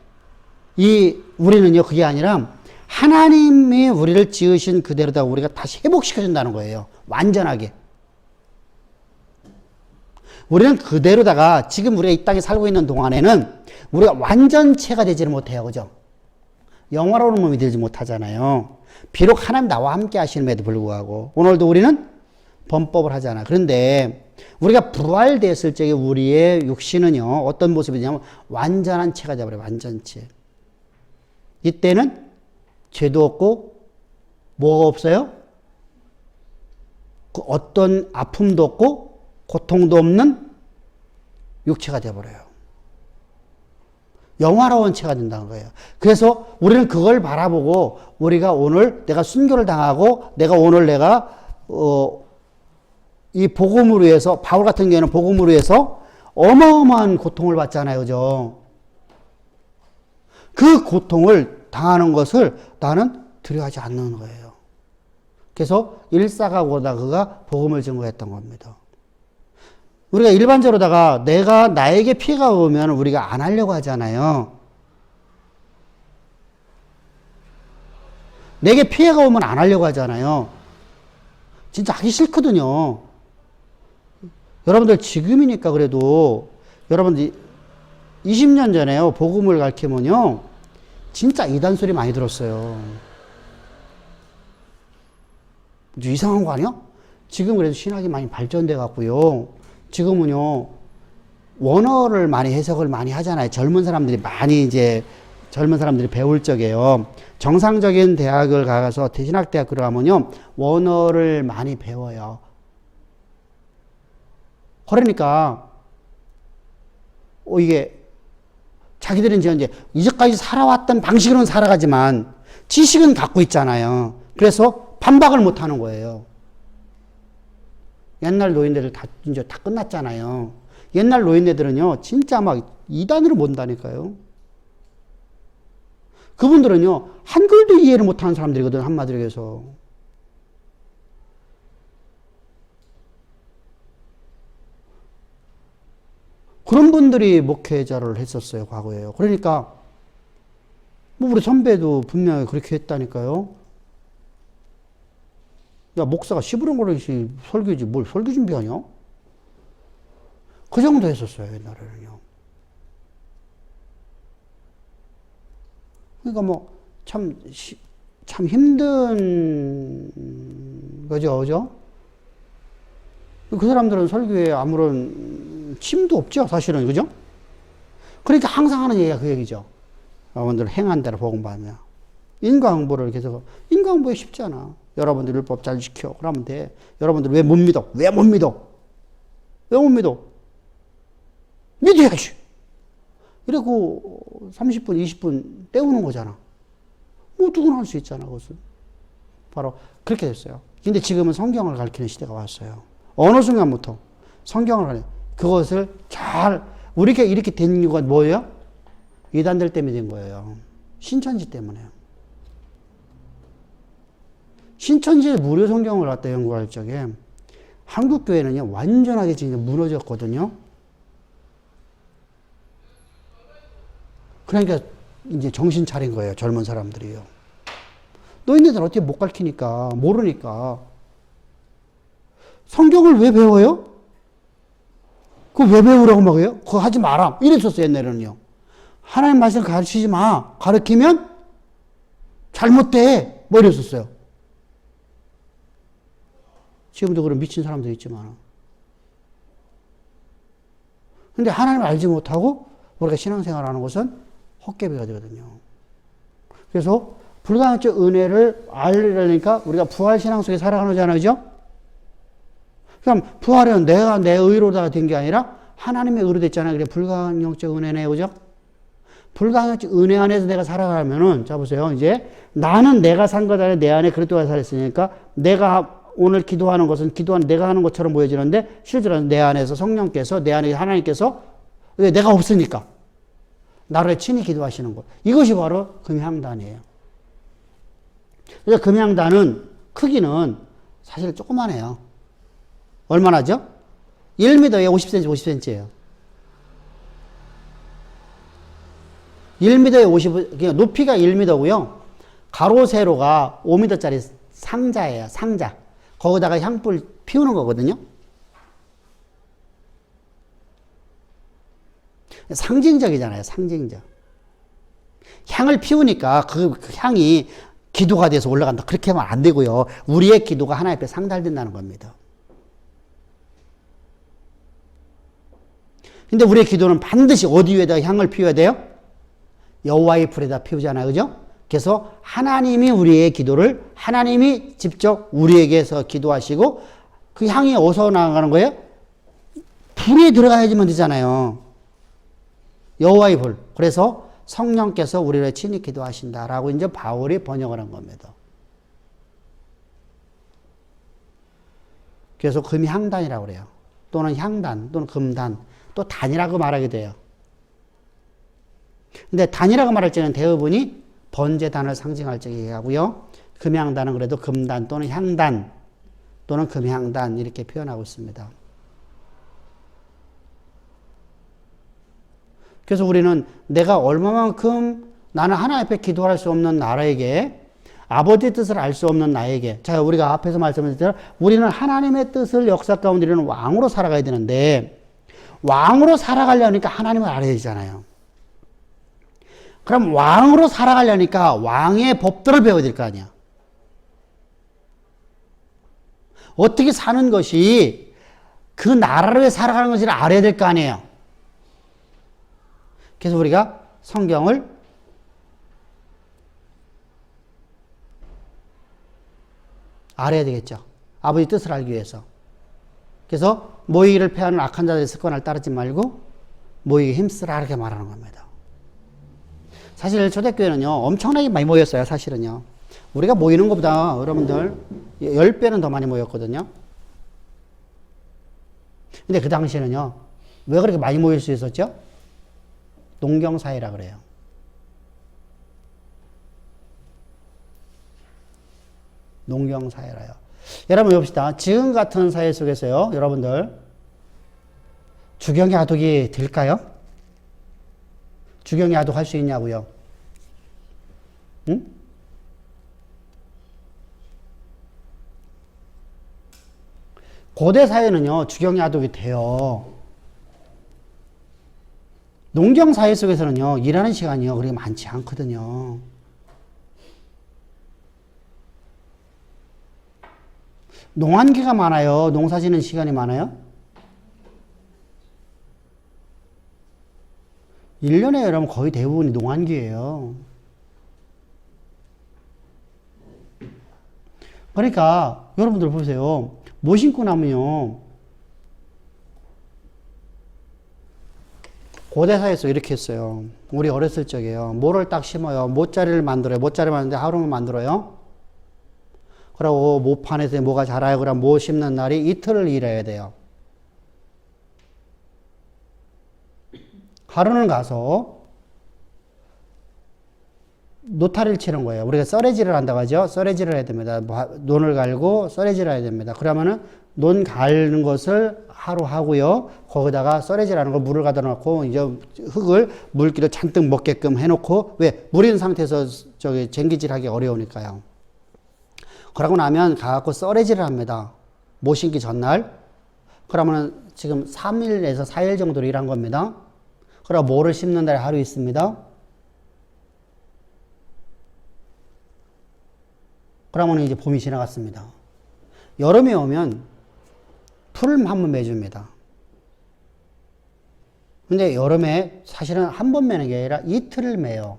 우리는요, 그게 아니라 하나님이 우리를 지으신 그대로다 우리가 다시 회복시켜준다는 거예요. 완전하게. 우리는 그대로다가 지금 우리가 이 땅에 살고 있는 동안에는 우리가 완전체가 되지를 못해요. 그죠? 영화로운 몸이 되지 못하잖아요. 비록 하나님 나와 함께 하시는에도 불구하고 오늘도 우리는 범법을 하잖아. 그런데 우리가 부활됐을 적에 우리의 육신은요, 어떤 모습이 되냐면 완전한 체가 되어버려요. 완전체. 이때는 죄도 없고 뭐가 없어요? 그 어떤 아픔도 없고 고통도 없는 육체가 되어버려요. 영화로운 체가 된다는 거예요. 그래서 우리는 그걸 바라보고 우리가 오늘 내가 순교를 당하고 이 복음으로 해서, 바울 같은 경우에는 복음으로 해서 어마어마한 고통을 받잖아요. 그죠? 그 고통을 당하는 것을 나는 두려워하지 않는 거예요. 그래서 일사각오다 그가 복음을 증거했던 겁니다. 우리가 일반적으로다가 나에게 피해가 오면 우리가 안 하려고 하잖아요. 내게 피해가 오면 안 하려고 하잖아요. 진짜 하기 싫거든요. 여러분들 지금이니까 그래도 여러분들 20년 전에요. 복음을 가르치면요. 진짜 이단 소리 많이 들었어요. 이상한 거 아니야? 지금 그래도 신학이 많이 발전돼 갖고요. 지금은요, 원어를 많이 해석을 많이 하잖아요. 젊은 사람들이 배울 적에요. 정상적인 대학을 가서 신학대학을 가면요, 원어를 많이 배워요. 그러니까, 이게, 자기들은 이제 이제까지 살아왔던 방식으로는 살아가지만, 지식은 갖고 있잖아요. 그래서 반박을 못 하는 거예요. 옛날 노인네들 이제 다 끝났잖아요. 옛날 노인네들은요, 진짜 막 이단으로 본다니까요. 그분들은요, 한글도 이해를 못하는 사람들이거든, 한마디로 해서. 그런 분들이 목회자를 했었어요, 과거에요. 그러니까, 뭐, 우리 선배도 분명히 그렇게 했다니까요. 야, 목사가 시부렁거리시 설교지, 뭘 설교 준비하냐? 그 정도 했었어요, 옛날에는요. 그러니까 뭐, 참 힘든 거죠, 그죠? 그 사람들은 설교에 아무런 침도 없죠, 사실은, 그죠? 그러니까 항상 하는 얘기가 그 얘기죠. 여러분들 행한 대로 복음 받으며. 인과응보를 계속, 인과응보에 쉽지 않아. 여러분들 율법 잘 지켜. 그러면 돼. 여러분들 왜 못 믿어? 왜 못 믿어? 왜 못 믿어? 믿어야지. 이러고 30분, 20분 때우는 거잖아. 뭐 누구나 할 수 있잖아, 그것은. 바로 그렇게 됐어요. 근데 지금은 성경을 가르치는 시대가 왔어요. 어느 순간부터 성경을 가르쳐. 그것을 잘, 우리가 이렇게 된 이유가 뭐예요? 이단들 때문에 된 거예요. 신천지 때문에요. 신천지의 무료 성경을 갖다 연구할 적에 한국 교회는요, 완전하게 지금 무너졌거든요. 그러니까 이제 정신 차린 거예요, 젊은 사람들이요. 너희네들 어떻게 못 가르치니까, 모르니까. 성경을 왜 배워요? 그거 왜 배우라고 막 해요? 그거 하지 마라. 이랬었어요, 옛날에는요. 하나님 말씀 가르치지 마. 가르치면 잘못돼. 뭐 이랬었어요. 지금도 그런 미친 사람도 있지만. 근데 하나님을 알지 못하고 우리가 신앙생활 하는 것은 헛개비가 되거든요. 그래서 불가항적 은혜를 알리려니까 우리가 부활신앙 속에 살아가는 거잖아요. 그죠? 그럼 부활은 내가 내 의로다 된 게 아니라 하나님의 의로 됐잖아요. 그래 불가항적 은혜네. 그죠? 불가항적 은혜 안에서 내가 살아가면은, 자 보세요. 이제 나는 내가 산 것 안에 내 안에 그리스도가 살았으니까 내가 오늘 기도하는 것은 기도하는 내가 하는 것처럼 보여지는데 실제로는 내 안에서 성령께서 내 안에 하나님께서 왜 내가 없으니까 나를 친히 기도하시는 것. 이것이 바로 금향단이에요. 그래서 금향단은 크기는 사실 조그만해요. 얼마나죠? 1m에 50cm, 50cm예요. 1m에 50, 그러니까 높이가 1m고요. 가로 세로가 5m짜리 상자예요. 상자. 거기다가 향불 피우는 거거든요. 상징적이잖아요. 상징적. 향을 피우니까 그 향이 기도가 돼서 올라간다. 그렇게 하면 안 되고요. 우리의 기도가 하나님 앞에 상달된다는 겁니다. 근데 우리의 기도는 반드시 어디 위에다 향을 피워야 돼요? 여호와의 불에다 피우잖아요. 그죠? 그래서 하나님이 우리의 기도를 하나님이 직접 우리에게서 기도하시고 그 향이 어디서 나가는 거예요? 불에 들어가야지만 되잖아요. 여호와의 불. 그래서 성령께서 우리를 친히 기도하신다라고 이제 바울이 번역을 한 겁니다. 그래서 금향단이라고 그래요. 또는 향단, 또는 금단, 또 단이라고 말하게 돼요. 근데 단이라고 말할 때는 대부분이 번제단을 상징할 때 얘기하고요. 금향단은 그래도 금단 또는 향단 또는 금향단 이렇게 표현하고 있습니다. 그래서 우리는 내가 얼마만큼 나는 하나님 앞에 기도할 수 없는 나라에게 아버지의 뜻을 알 수 없는 나에게 자 우리가 앞에서 말씀드린 대로 우리는 하나님의 뜻을 역사 가운데 이루는 왕으로 살아가야 되는데 왕으로 살아가려니까 하나님을 알아야 되잖아요. 그럼 왕으로 살아가려니까 왕의 법들을 배워야 될 거 아니야. 어떻게 사는 것이 그 나라를 살아가는 것을 알아야 될 거 아니에요. 그래서 우리가 성경을 알아야 되겠죠. 아버지 뜻을 알기 위해서. 그래서 모이기를 패하는 악한 자들의 습관을 따르지 말고 모이기 힘쓰라 이렇게 말하는 겁니다. 사실 초대교회는요 엄청나게 많이 모였어요. 사실은요 우리가 모이는 것보다 여러분들 10배는 더 많이 모였거든요. 근데 그 당시에는요 왜 그렇게 많이 모일 수 있었죠? 농경사회라 그래요. 농경사회라요. 여러분 봅시다. 지금 같은 사회 속에서요 여러분들 주경야독이 될까요? 주경야독 할 수 있냐고요? 응? 고대 사회는요, 주경야독이 돼요. 농경 사회 속에서는요, 일하는 시간이요, 그렇게 많지 않거든요. 농한기가 많아요? 농사 짓는 시간이 많아요? 1년에 여러분 거의 대부분이 농한기예요. 그러니까 여러분들 보세요. 뭐 심고 나면요. 고대사에서 이렇게 했어요. 우리 어렸을 적에요. 뭐를 딱 심어요. 모짜리를 만들어요. 모짜리 만드는데 하루만 만들어요. 그러고 모판에서 뭐가 자라요. 그럼 뭐 심는 날이 이틀을 일해야 돼요. 하루는 가서 노타리를 치는 거예요. 우리가 썰애질을 한다고 하죠. 썰애질을 해야 됩니다. 논을 갈고 썰애질을 해야 됩니다. 그러면은 논 갈는 것을 하루 하고요. 거기다가 썰애질하는 거 물을 가다 놓고 이제 흙을 물기를 잔뜩 먹게끔 해놓고 왜 물 있는 상태에서 저기 쟁기질하기 어려우니까요. 그러고 나면 가갖고 썰애질을 합니다. 못 심기 전날. 그러면은 지금 3일에서 4일 정도로 일한 겁니다. 그럼 뭐를 심는 날에 하루 있습니다. 그러면 이제 봄이 지나갔습니다. 여름이 오면 풀을 한 번 매줍니다. 근데 여름에 사실은 한 번 매는 게 아니라 이틀을 매요.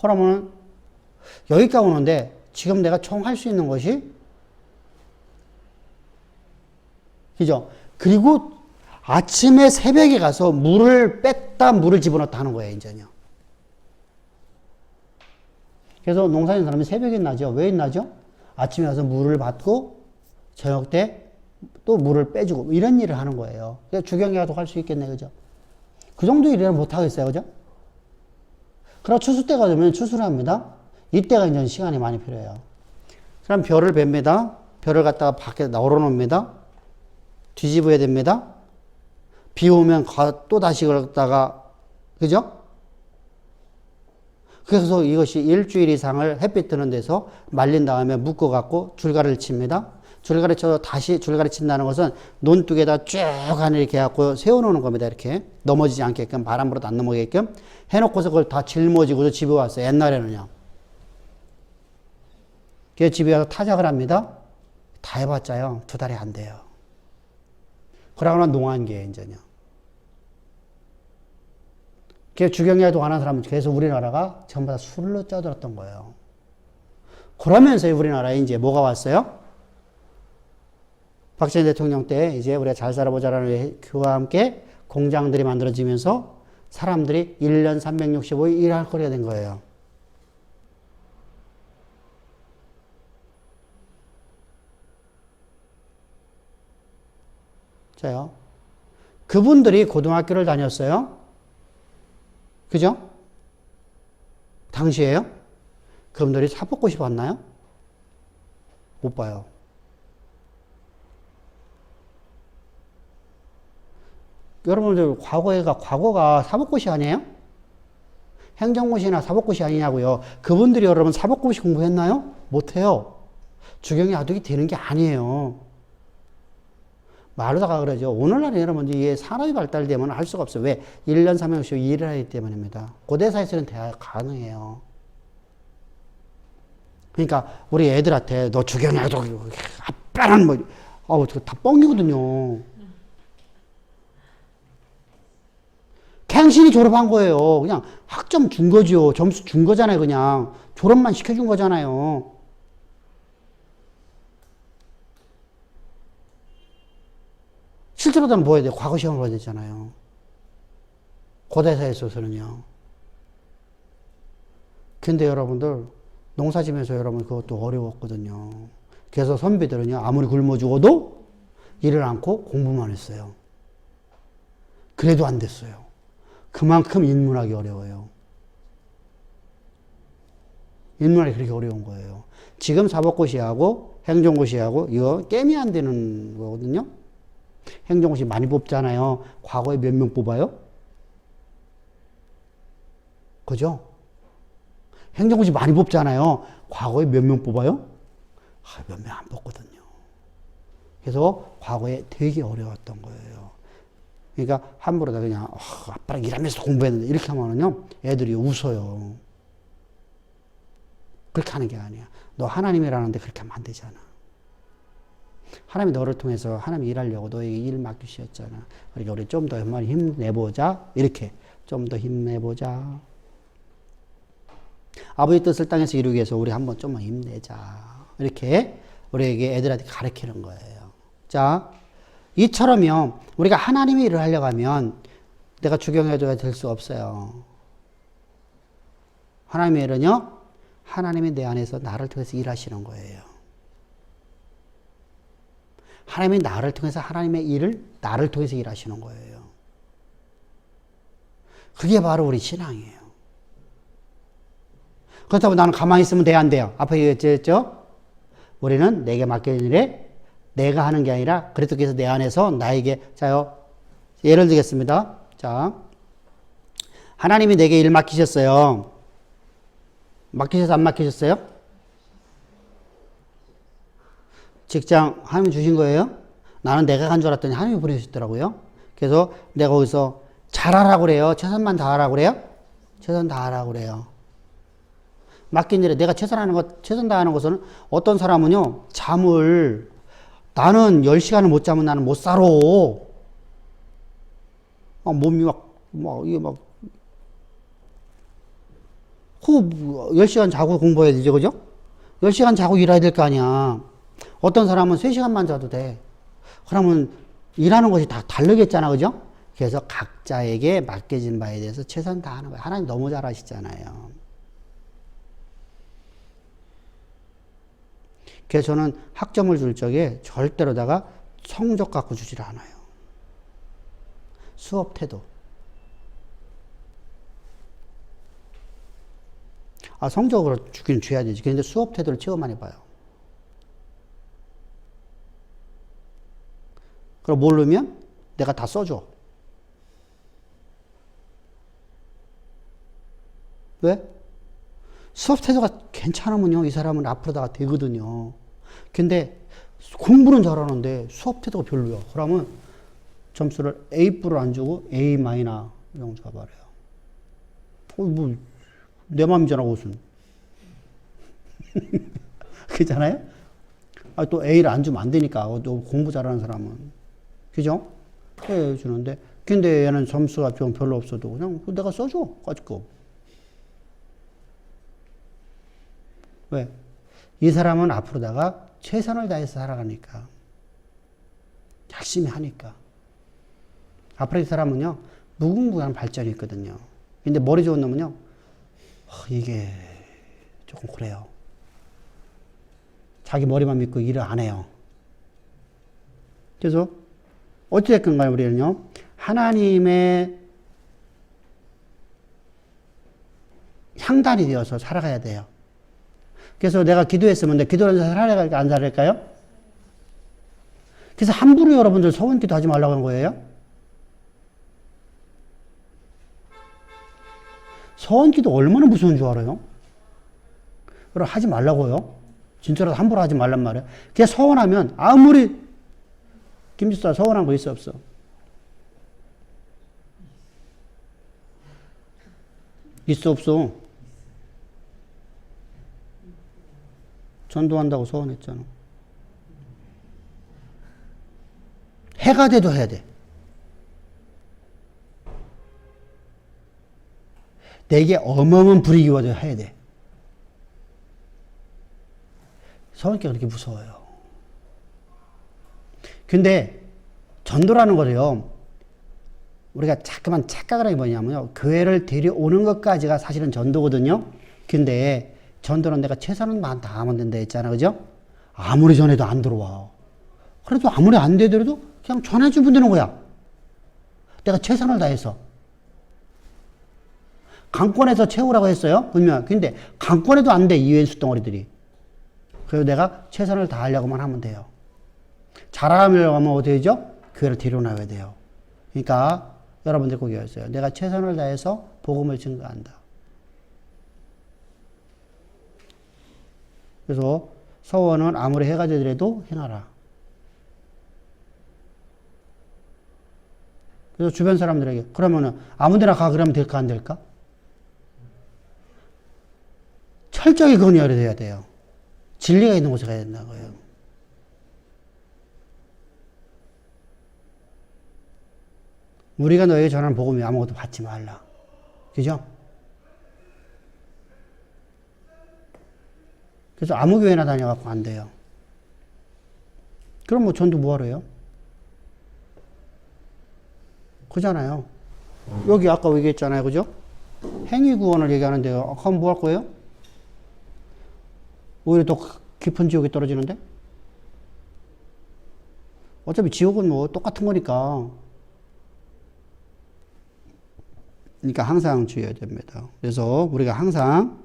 그러면 여기까지 오는데 지금 내가 총 할 수 있는 것이 그죠? 그리고 아침에 새벽에 가서 물을 뺐다 물을 집어넣다 하는 거예요, 이제요. 그래서 농사 짓는 사람이 새벽에 나죠. 왜 나죠? 아침에 가서 물을 받고 저녁 때 또 물을 빼주고 이런 일을 하는 거예요. 그래서 주경야독 할 수 있겠네, 그죠? 그 정도 일은 못 하겠어요, 그죠? 그럼 추수 때가 되면 추수를 합니다. 이때가 이제 시간이 많이 필요해요. 그럼 벼를 뱁니다. 벼를 갖다가 밖에 널어놓습니다. 뒤집어야 됩니다. 비 오면 또 다시 그러다가, 그죠? 그래서 이것이 일주일 이상을 햇빛 드는 데서 말린 다음에 묶어갖고 줄가리를 칩니다. 줄가리 쳐서 다시 줄가리 친다는 것은 논둑에다 쭉 안에 이렇게 해갖고 세워놓는 겁니다. 이렇게 넘어지지 않게끔 바람 불어도 안 넘어가게끔 해놓고서 그걸 다 짊어지고 집에 왔어요. 옛날에는요. 그래서 집에 와서 타작을 합니다. 다 해봤자요. 2달이 안 돼요. 그러거나 농한기에 이제요. 그래서 주경야독 안 하는 사람은 계속 우리나라가 전부 다 술로 쪄들었던 거예요. 그러면서 우리나라에 이제 뭐가 왔어요? 박정희 대통령 때 이제 우리가 잘 살아보자라는 그와 함께 공장들이 만들어지면서 사람들이 1년 365일 일할 거리가 된 거예요. 자요. 그분들이 고등학교를 다녔어요. 그죠? 당시에요? 그분들이 사법고시 봤나요? 못 봐요. 여러분들 과거가 사법고시 아니에요? 행정고시나 사법고시 아니냐고요. 그분들이 여러분 사법고시 공부했나요? 못해요. 주경야독이 되는 게 아니에요. 말로다가 그러죠. 오늘날에 여러분 이게 산업이 발달되면 할 수가 없어요. 왜? 1년 3년씩 일을 하기 때문입니다. 고대사에서는 대화가 가능해요. 그러니까 우리 애들한테 너 주경야독 아빠는 뭐 어우 저거 다 뻥이거든요. 갱신이 졸업한 거예요. 그냥 학점 준 거죠. 점수 준 거잖아요. 그냥 졸업만 시켜준 거잖아요. 실제로는 뭐 해야 돼요? 과거 시험을 봐야 되잖아요. 고대사에 있어서는요. 근데 여러분들 농사 지면서 여러분 그것도 어려웠거든요. 그래서 선비들은요 아무리 굶어 죽어도 일을 않고 공부만 했어요. 그래도 안 됐어요. 그만큼 인문하기 어려워요. 인문학이 그렇게 어려운 거예요. 지금 사법고시하고 행정고시하고 이거 게임이 안 되는 거거든요. 행정고시 많이 뽑잖아요. 과거에 몇 명 뽑아요? 그죠? 행정고시 많이 뽑잖아요. 과거에 몇 명 뽑아요? 몇 명 안 뽑거든요. 그래서 과거에 되게 어려웠던 거예요. 그러니까 함부로 다 그냥 아빠랑 일하면서 공부했는데 이렇게 하면은요 애들이 웃어요. 그렇게 하는 게 아니야. 너 하나님이라는데 그렇게 하면 안 되잖아. 하나님이 너를 통해서 하나님 일하려고 너에게 일 맡기셨잖아. 그러니까 우리 좀 더 힘내보자. 이렇게 좀 더 힘내보자. 아버지 뜻을 땅에서 이루기 위해서 우리 한번 좀만 힘내자. 이렇게 우리에게 애들한테 가르치는 거예요. 자, 이처럼요. 우리가 하나님의 일을 하려고 하면 내가 주경해줘야 될 수 없어요. 하나님의 일은요. 하나님이 내 안에서 나를 통해서 일하시는 거예요. 하나님이 나를 통해서 하나님의 일을 나를 통해서 일하시는 거예요. 그게 바로 우리 신앙이에요. 그렇다고 나는 가만히 있으면 돼야 안 돼요. 앞에 얘기했죠? 우리는 내게 맡겨진 일에 내가 하는 게 아니라 그리스도께서 내 안에서 나에게 자요. 예를 들겠습니다. 자, 하나님이 내게 일 맡기셨어요. 맡기셔서 안 맡기셨어요? 직장 하나님 주신 거예요? 나는 내가 간 줄 알았더니 하나님이 보내주셨더라고요. 그래서 내가 거기서 잘하라고 그래요? 최선만 다하라고 그래요? 최선 다하라고 그래요. 맡긴 일에 내가 최선 다하는 것은 어떤 사람은요, 잠을 나는 10시간을 못 자면 나는 못 살아. 몸이 이게 10시간 자고 공부해야 되죠, 그죠? 10시간 자고 일해야 될 거 아니야. 어떤 사람은 3시간만 자도 돼. 그러면 일하는 것이 다 다르겠잖아, 그죠? 그래서 각자에게 맡겨진 바에 대해서 최선 다하는 거예요. 하나님 너무 잘하시잖아요. 그래서 저는 학점을 줄 적에 절대로다가 성적 갖고 주질 않아요. 수업 태도. 성적으로 주긴 줘야 되지. 그런데 수업 태도를 최고 많이 봐요. 그럼 모르면 내가 다 써줘. 왜? 수업 태도가 괜찮으면요, 이 사람은 앞으로다가 되거든요. 근데 공부는 잘하는데 수업 태도가 별로야. 그러면 점수를 A+을 안 주고 A- 이런 거 줘버려요. 내 맘이잖아, 그것은. 그렇잖아요? 또 A를 안 주면 안 되니까. 또 공부 잘하는 사람은. 그죠? 해 주는데. 근데 얘는 점수가 좀 별로 없어도 그냥 내가 써줘. 가지고. 왜? 이 사람은 앞으로다가 최선을 다해서 살아가니까. 열심히 하니까. 앞으로 이 사람은요, 무궁무진한 발전이 있거든요. 근데 머리 좋은 놈은요, 이게 조금 그래요. 자기 머리만 믿고 일을 안 해요. 그래서 어찌됐건 간에 우리는요, 하나님의 향단이 되어서 살아가야 돼요. 그래서 내가 기도했으면 내 기도하는 살아갈까 안 살아갈까요? 그래서 함부로 여러분들 소원기도 하지 말라고 하는 거예요. 소원기도 얼마나 무서운 줄 알아요? 그럼 하지 말라고요. 진짜로 함부로 하지 말란 말이에요. 그냥 소원하면 아무리 김지수가 소원한 거 있어 없어? 있어 없어? 전도한다고 소원했잖아. 해가 돼도 해야 돼. 내게 어마어마한 불이 기워져 해야 돼. 소원기가 그렇게 무서워요. 근데 전도라는 거를요, 우리가 자꾸만 착각을 하는 게 뭐냐면요, 교회를 데려오는 것까지가 사실은 전도거든요. 근데 전도는 내가 최선만 다하면 된다 했잖아, 그죠? 아무리 전해도 안 들어와. 그래도 아무리 안 되더라도 그냥 전해주면 되는 거야. 내가 최선을 다해서. 강권에서 채우라고 했어요. 분명. 근데 강권에도 안 돼. 이외인수 덩어리들이. 그래서 내가 최선을 다하려고만 하면 돼요. 잘하려고 하면 어떻게 되죠? 교회를 데려나와야 돼요. 그러니까 여러분들 꼭 이해하세요. 내가 최선을 다해서 복음을 증거한다. 그래서 서원은 아무리 해가 되더라도 행하라. 그래서 주변 사람들에게 그러면은 아무데나 가 그러면 될까 안 될까? 철저히 건의하려 해야 돼요. 진리가 있는 곳에 가야 된다고요. 우리가 너에게 전하는 복음이 아무것도 받지 말라. 그죠? 그래서 아무 교회나 다녀갖고 안 돼요. 그럼 뭐 전도 뭐하러 해요? 그잖아요. 여기 아까 얘기했잖아요. 그죠? 행위구원을 얘기하는데요. 그럼 뭐 할 거예요? 오히려 더 깊은 지옥에 떨어지는데? 어차피 지옥은 뭐 똑같은 거니까. 그러니까 항상 주의해야 됩니다. 그래서 우리가 항상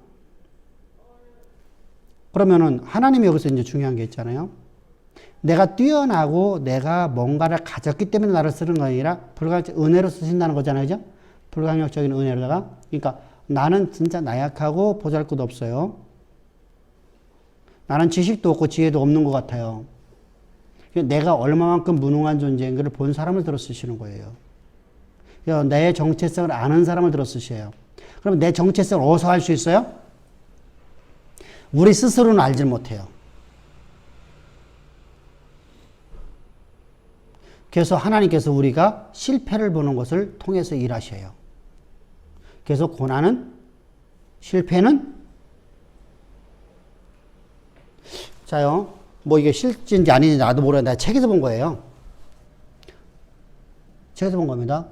그러면은 하나님이 여기서 이제 중요한 게 있잖아요. 내가 뛰어나고 내가 뭔가를 가졌기 때문에 나를 쓰는 거 아니라 불가항력 은혜로 쓰신다는 거잖아요. 그죠? 불가항력적인 은혜로다가 그러니까 나는 진짜 나약하고 보잘것 없어요. 나는 지식도 없고 지혜도 없는 것 같아요. 내가 얼마만큼 무능한 존재인가를 본 사람을 들어 쓰시는 거예요. 내 정체성을 아는 사람을 들어 쓰셔요. 그럼 내 정체성을 어디서 알 수 있어요? 우리 스스로는 알지 못해요. 그래서 하나님께서 우리가 실패를 보는 것을 통해서 일하셔요. 그래서 고난은, 실패는, 자요, 뭐 이게 실제인지 아닌지 나도 모르는데 책에서 본 거예요. 책에서 본 겁니다.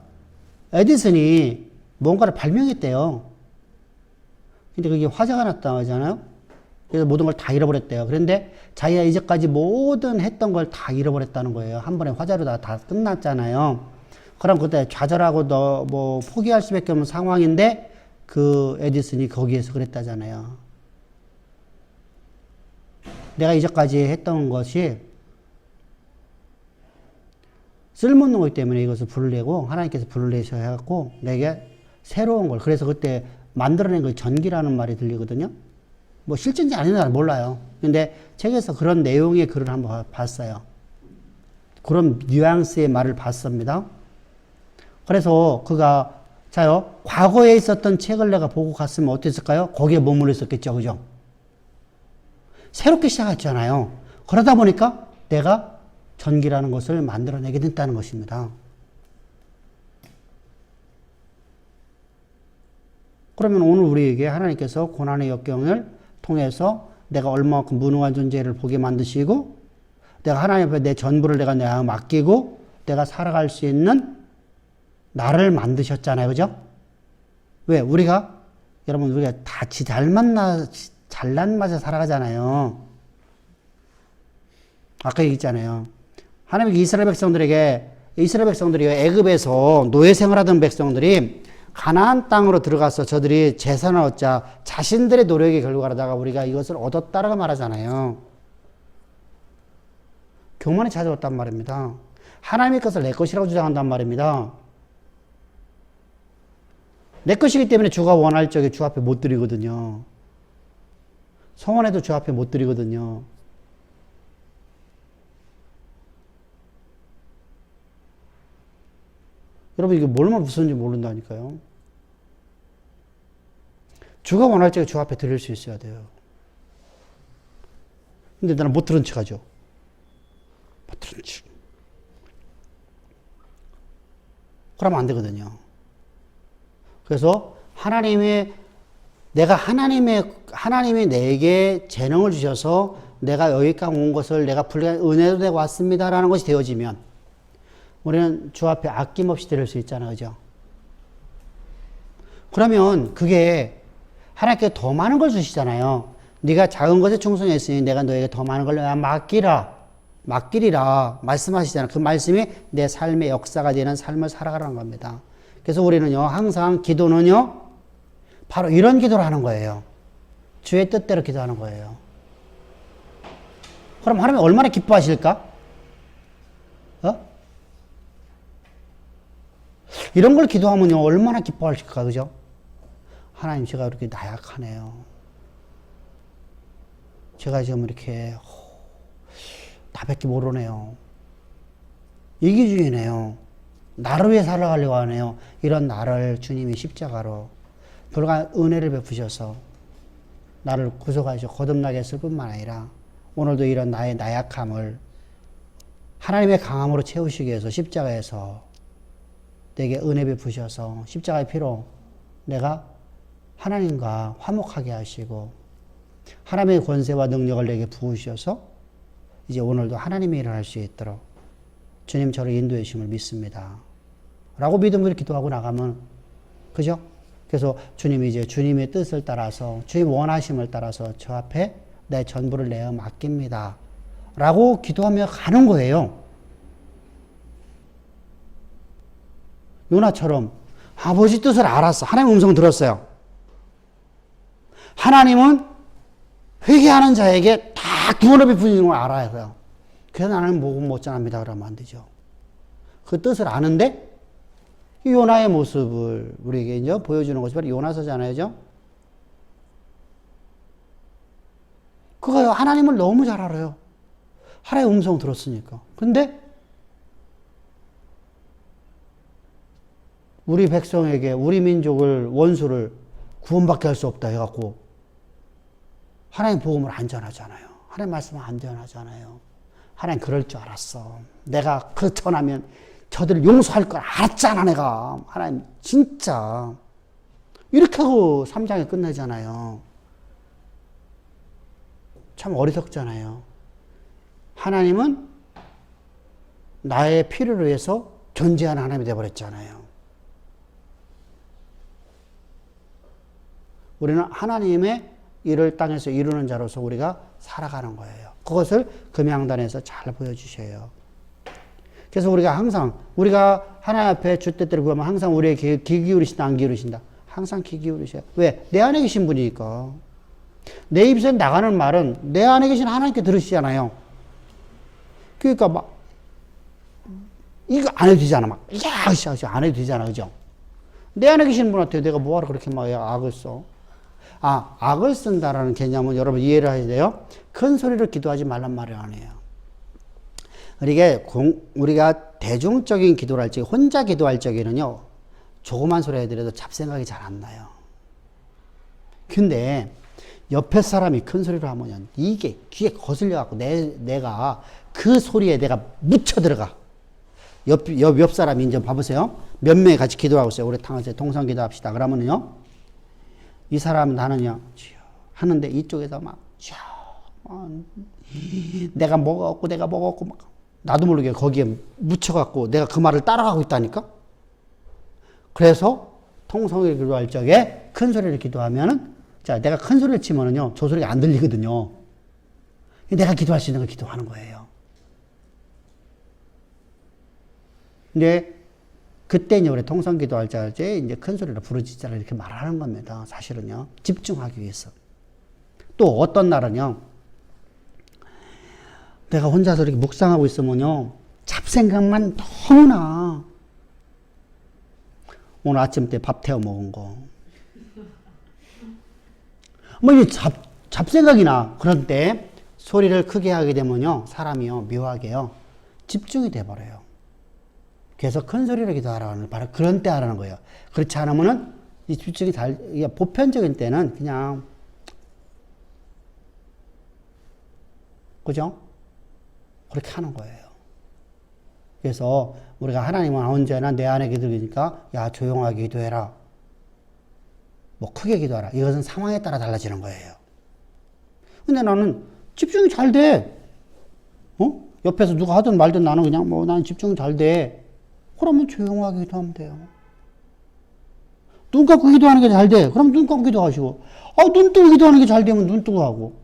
에디슨이 뭔가를 발명했대요. 근데 그게 화재가 났다고 하잖아요. 그래서 모든 걸 다 잃어버렸대요. 그런데 자기가 이제까지 모든 했던 걸 다 잃어버렸다는 거예요. 한 번에 화재로 다 끝났잖아요. 그럼 그때 좌절하고 뭐 포기할 수밖에 없는 상황인데 그 에디슨이 거기에서 그랬다잖아요. 내가 이제까지 했던 것이 쓸모없는 거기 때문에 이것을 불을 내고 하나님께서 불을 내셔야 해갖고 내게 새로운 걸 그래서 그때 만들어낸 거 전기라는 말이 들리거든요. 뭐 실제인지 아닌지 몰라요. 근데 책에서 그런 내용의 글을 한번 봤어요. 그런 뉘앙스의 말을 봤습니다. 그래서 그가 자요 과거에 있었던 책을 내가 보고 갔으면 어땠을까요? 거기에 머물러 있었겠죠. 그죠? 새롭게 시작했잖아요. 그러다 보니까 내가 전기라는 것을 만들어내게 됐다는 것입니다. 그러면 오늘 우리에게 하나님께서 고난의 역경을 통해서 내가 얼마만큼 무능한 존재를 보게 만드시고 내가 하나님 앞에 내 전부를 내가 맡기고 내가 살아갈 수 있는 나를 만드셨잖아요. 그죠? 왜? 여러분 우리가 다 잘난 맛에 살아가잖아요. 아까 얘기했잖아요. 하나님이 이스라엘 백성들이 애굽에서 노예 생활하던 백성들이 가나안 땅으로 들어가서 저들이 재산을 얻자 자신들의 노력의 결과로다가 우리가 이것을 얻었다라고 말하잖아요. 교만이 찾아왔단 말입니다. 하나님의 것을 내 것이라고 주장한단 말입니다. 내 것이기 때문에 주가 원할 적에 주 앞에 못 드리거든요. 성원해도 주 앞에 못 드리거든요. 여러분 이게 뭘만 무서운지 모른다니까요. 주가 원할 적에 주 앞에 드릴 수 있어야 돼요. 근데 나는 못 들은 척 하죠. 못 들은 척. 그러면 안 되거든요. 그래서 하나님이 내게 재능을 주셔서 내가 여기까지 온 것을 내가 은혜로 내가 왔습니다라는 것이 되어지면 우리는 주 앞에 아낌없이 드릴 수 있잖아요. 그죠? 그러면 그게 하나님께 더 많은 걸 주시잖아요. 네가 작은 것에 충성했으니 내가 너에게 더 많은 걸 맡기리라 말씀하시잖아요. 그 말씀이 내 삶의 역사가 되는 삶을 살아가라는 겁니다. 그래서 우리는요 항상 기도는요 바로 이런 기도를 하는 거예요. 주의 뜻대로 기도하는 거예요. 그럼 하나님 얼마나 기뻐하실까? 이런 걸 기도하면요, 얼마나 기뻐하실까, 그죠? 하나님, 제가 이렇게 나약하네요. 제가 지금 이렇게, 나밖에 모르네요. 이기주의네요. 나를 위해 살아가려고 하네요. 이런 나를 주님이 십자가로 불과 은혜를 베푸셔서 나를 구속하시고 거듭나게 했을 뿐만 아니라 오늘도 이런 나의 나약함을 하나님의 강함으로 채우시기 위해서 십자가에서 내게 은혜 베푸셔서 십자가의 피로 내가 하나님과 화목하게 하시고 하나님의 권세와 능력을 내게 부으셔서 이제 오늘도 하나님의 일을 할 수 있도록 주님 저를 인도해 주심을 믿습니다. 라고 믿음으로 기도하고 나가면, 그죠? 그래서 주님이 이제 주님의 뜻을 따라서, 주님 원하심을 따라서 저 앞에 내 전부를 내어 맡깁니다. 라고 기도하며 가는 거예요. 요나처럼 아버지 뜻을 알았어. 하나님 음성 들었어요. 하나님은 회개하는 자에게 다 구원을 베푸시는 걸 알아요. 그래서 나는 목은 못 전합니다. 그러면 안 되죠. 그 뜻을 아는데 이 요나의 모습을 우리에게 이제 보여주는 것이 바로 요나서잖아요. 그죠? 그거요. 하나님을 너무 잘 알아요. 하나님의 음성 들었으니까. 근데 우리 백성에게 우리 민족을 원수를 구원받게 할 수 없다 해갖고 하나님 복음을 안 전하잖아요. 하나님 말씀을 안 전하잖아요. 하나님 그럴 줄 알았어. 내가 그 전하면 저들을 용서할 걸 알았잖아 내가. 하나님 진짜 이렇게 하고 3장이 끝나잖아요. 참 어리석잖아요. 하나님은 나의 필요를 위해서 존재하는 하나님이 되어버렸잖아요. 우리는 하나님의 일을 땅에서 이루는 자로서 우리가 살아가는 거예요. 그것을 금양단에서 잘 보여주셔요. 그래서 우리가 항상 우리가 하나님 앞에 주 뜻대로 구하면 항상 우리에게 귀 기울이신다 안 기울이신다? 항상 귀 기울이셔요. 왜? 내 안에 계신 분이니까. 내 입에서 나가는 말은 내 안에 계신 하나님께 들으시잖아요. 그러니까 막 이거 안 해도 되잖아. 막 야, 안 해도 되잖아. 그죠? 내 안에 계신 분한테 내가 뭐하러 그렇게 막 악을 써? 악을 쓴다라는 개념은 여러분 이해를 하셔야 돼요. 큰 소리로 기도하지 말란 말이 아니에요. 우리가 대중적인 기도를 할 적, 혼자 기도할 적에는요, 조그만 소리 해드려도 잡생각이 잘 안 나요. 근데 옆에 사람이 큰 소리로 하면 이게 귀에 거슬려갖고 내가 그 소리에 내가 묻혀 들어가. 옆 사람이 이제 봐보세요. 몇 명이 같이 기도하고 있어요. 우리 동성 기도합시다. 그러면요, 이 사람은 나는요, 하는데 이쪽에서 막, 내가 뭐가 없고, 막, 나도 모르게 거기에 묻혀갖고 내가 그 말을 따라가고 있다니까? 그래서 통성을 기도할 적에 큰 소리를 기도하면은, 자, 내가 큰 소리를 치면은요, 저 소리가 안 들리거든요. 내가 기도할 수 있는 걸 기도하는 거예요. 근데, 그때 이제 우리 통성 기도할 때 이제 큰 소리로 부르짖자라 이렇게 말하는 겁니다. 사실은요. 집중하기 위해서. 또 어떤 날은요, 내가 혼자서 이렇게 묵상하고 있으면요, 잡생각만 너무나. 오늘 아침 때 밥 태워 먹은 거. 뭐 이게 잡생각이 나. 그런 때 소리를 크게 하게 되면요, 사람이요, 묘하게요, 집중이 돼버려요. 그래서 큰 소리로 기도하라는, 바로 그런 때 하라는 거예요. 그렇지 않으면은, 이 집중이 이게 보편적인 때는 그냥, 그죠? 그렇게 하는 거예요. 그래서 우리가 하나님은 언제나 내 안에 기도니까, 야, 조용하게 기도해라. 뭐, 크게 기도하라. 이것은 상황에 따라 달라지는 거예요. 근데 나는 집중이 잘 돼. 옆에서 누가 하든 말든 나는 그냥 나는 집중이 잘 돼. 그러면 조용하게 기도하면 돼요. 눈 감고 기도하는 게 잘 돼. 그럼 눈 감고 기도하시고. 눈 뜨고 기도하는 게 잘 되면 눈 뜨고 하고.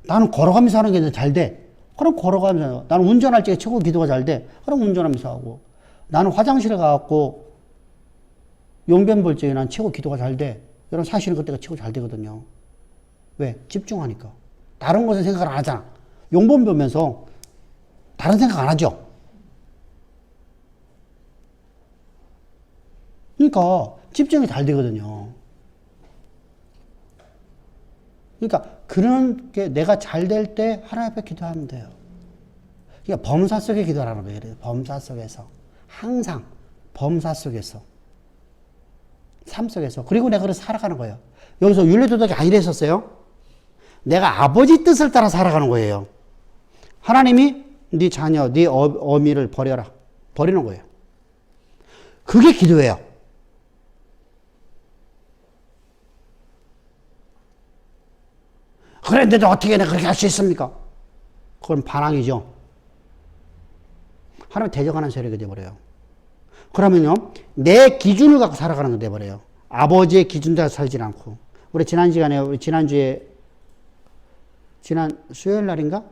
나는 걸어가면서 하는 게 잘 돼. 그럼 걸어가면서. 나는 운전할 때 최고 기도가 잘 돼. 그럼 운전하면서 하고. 나는 화장실에 가갖고 용변 볼 적에 난 최고 기도가 잘 돼. 이런 사실은 그때가 최고 잘 되거든요. 왜? 집중하니까. 다른 것은 생각을 안 하잖아. 용변 보면서 다른 생각 안 하죠. 그러니까 집중이 잘 되거든요. 그러니까 그런 게 내가 잘 될 때 하나님 앞에 기도하면 돼요. 그러니까 범사 속에 기도하라는 거예요. 범사 속에서. 항상 범사 속에서. 삶 속에서. 그리고 내가 그래서 살아가는 거예요. 여기서 율례도덕이 아니라 했었어요. 내가 아버지 뜻을 따라 살아가는 거예요. 하나님이 네 자녀, 네 어미를 버려라. 버리는 거예요. 그게 기도예요. 그런데도 어떻게 내가 그렇게 할 수 있습니까? 그건 반항이죠. 하나님 대적하는 세력이 되어버려요. 그러면요, 내 기준을 갖고 살아가는 게 돼버려요. 아버지의 기준대로 살지 않고. 우리 지난 시간에, 우리 지난주에, 지난 수요일 날인가?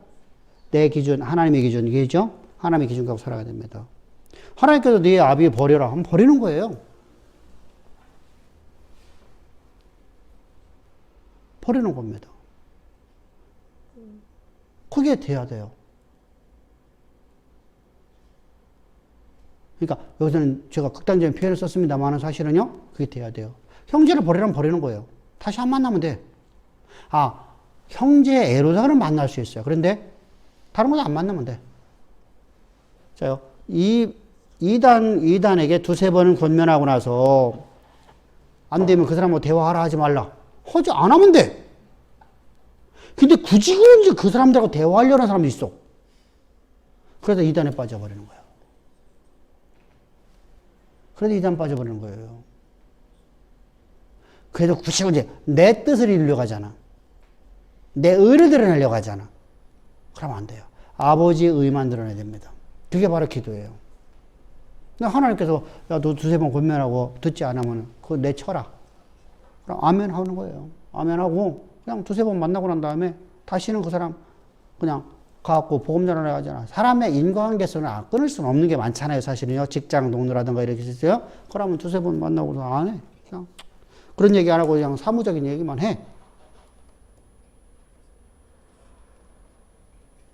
내 기준, 하나님의 기준, 이게죠? 하나님의 기준 갖고 살아가야 됩니다. 하나님께서 네 아비 버려라 하면 버리는 거예요. 버리는 겁니다. 그게 돼야 돼요. 그러니까 여기서는 제가 극단적인 표현을 썼습니다만 사실은요, 그게 돼야 돼요. 형제를 버리라면 버리는 거예요. 다시 안 만나면 돼. 아, 형제 애로사는 만날 수 있어요. 그런데 다른 건 안 만나면 돼. 자요, 이단에게 두세 번은 권면하고 나서 안 되면 그 사람하고 대화하라 하지 말라. 하지 안 하면 돼. 근데 굳이 그 사람들하고 대화하려는 사람도 있어. 그래서 이단에 빠져버리는 거예요. 그래서 이단 빠져버리는 거예요. 그래도 굳이 이제 내 뜻을 이루려고 하잖아. 내 의를 드러내려고 하잖아. 그러면 안 돼요. 아버지의 의만 드러내야 됩니다. 그게 바로 기도예요. 하나님께서 야, 너 두세 번 권면하고 듣지 않으면 그거 내쳐라. 그럼 아멘 하는 거예요. 아멘 하고 그냥 두세 번 만나고 난 다음에 다시는 그 사람 그냥 가갖고 복음 전하려 하잖아. 사람의 인과관계성을 끊을 수는 없는 게 많잖아요. 사실은요. 직장 동료라든가 이렇게 있어요. 그러면 두세 번 만나고도 안 해. 그냥 그런 얘기 안 하고 그냥 사무적인 얘기만 해.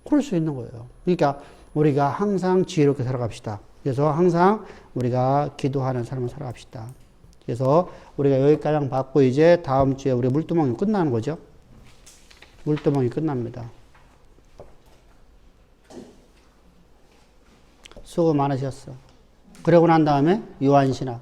그럴 수 있는 거예요. 그러니까 우리가 항상 지혜롭게 살아갑시다. 그래서 항상 우리가 기도하는 삶을 살아갑시다. 그래서 우리가 여기까지 받고 이제 다음 주에 우리 물두멍이 끝나는 거죠. 물두멍이 끝납니다. 수고 많으셨어. 그러고 난 다음에 요한신학.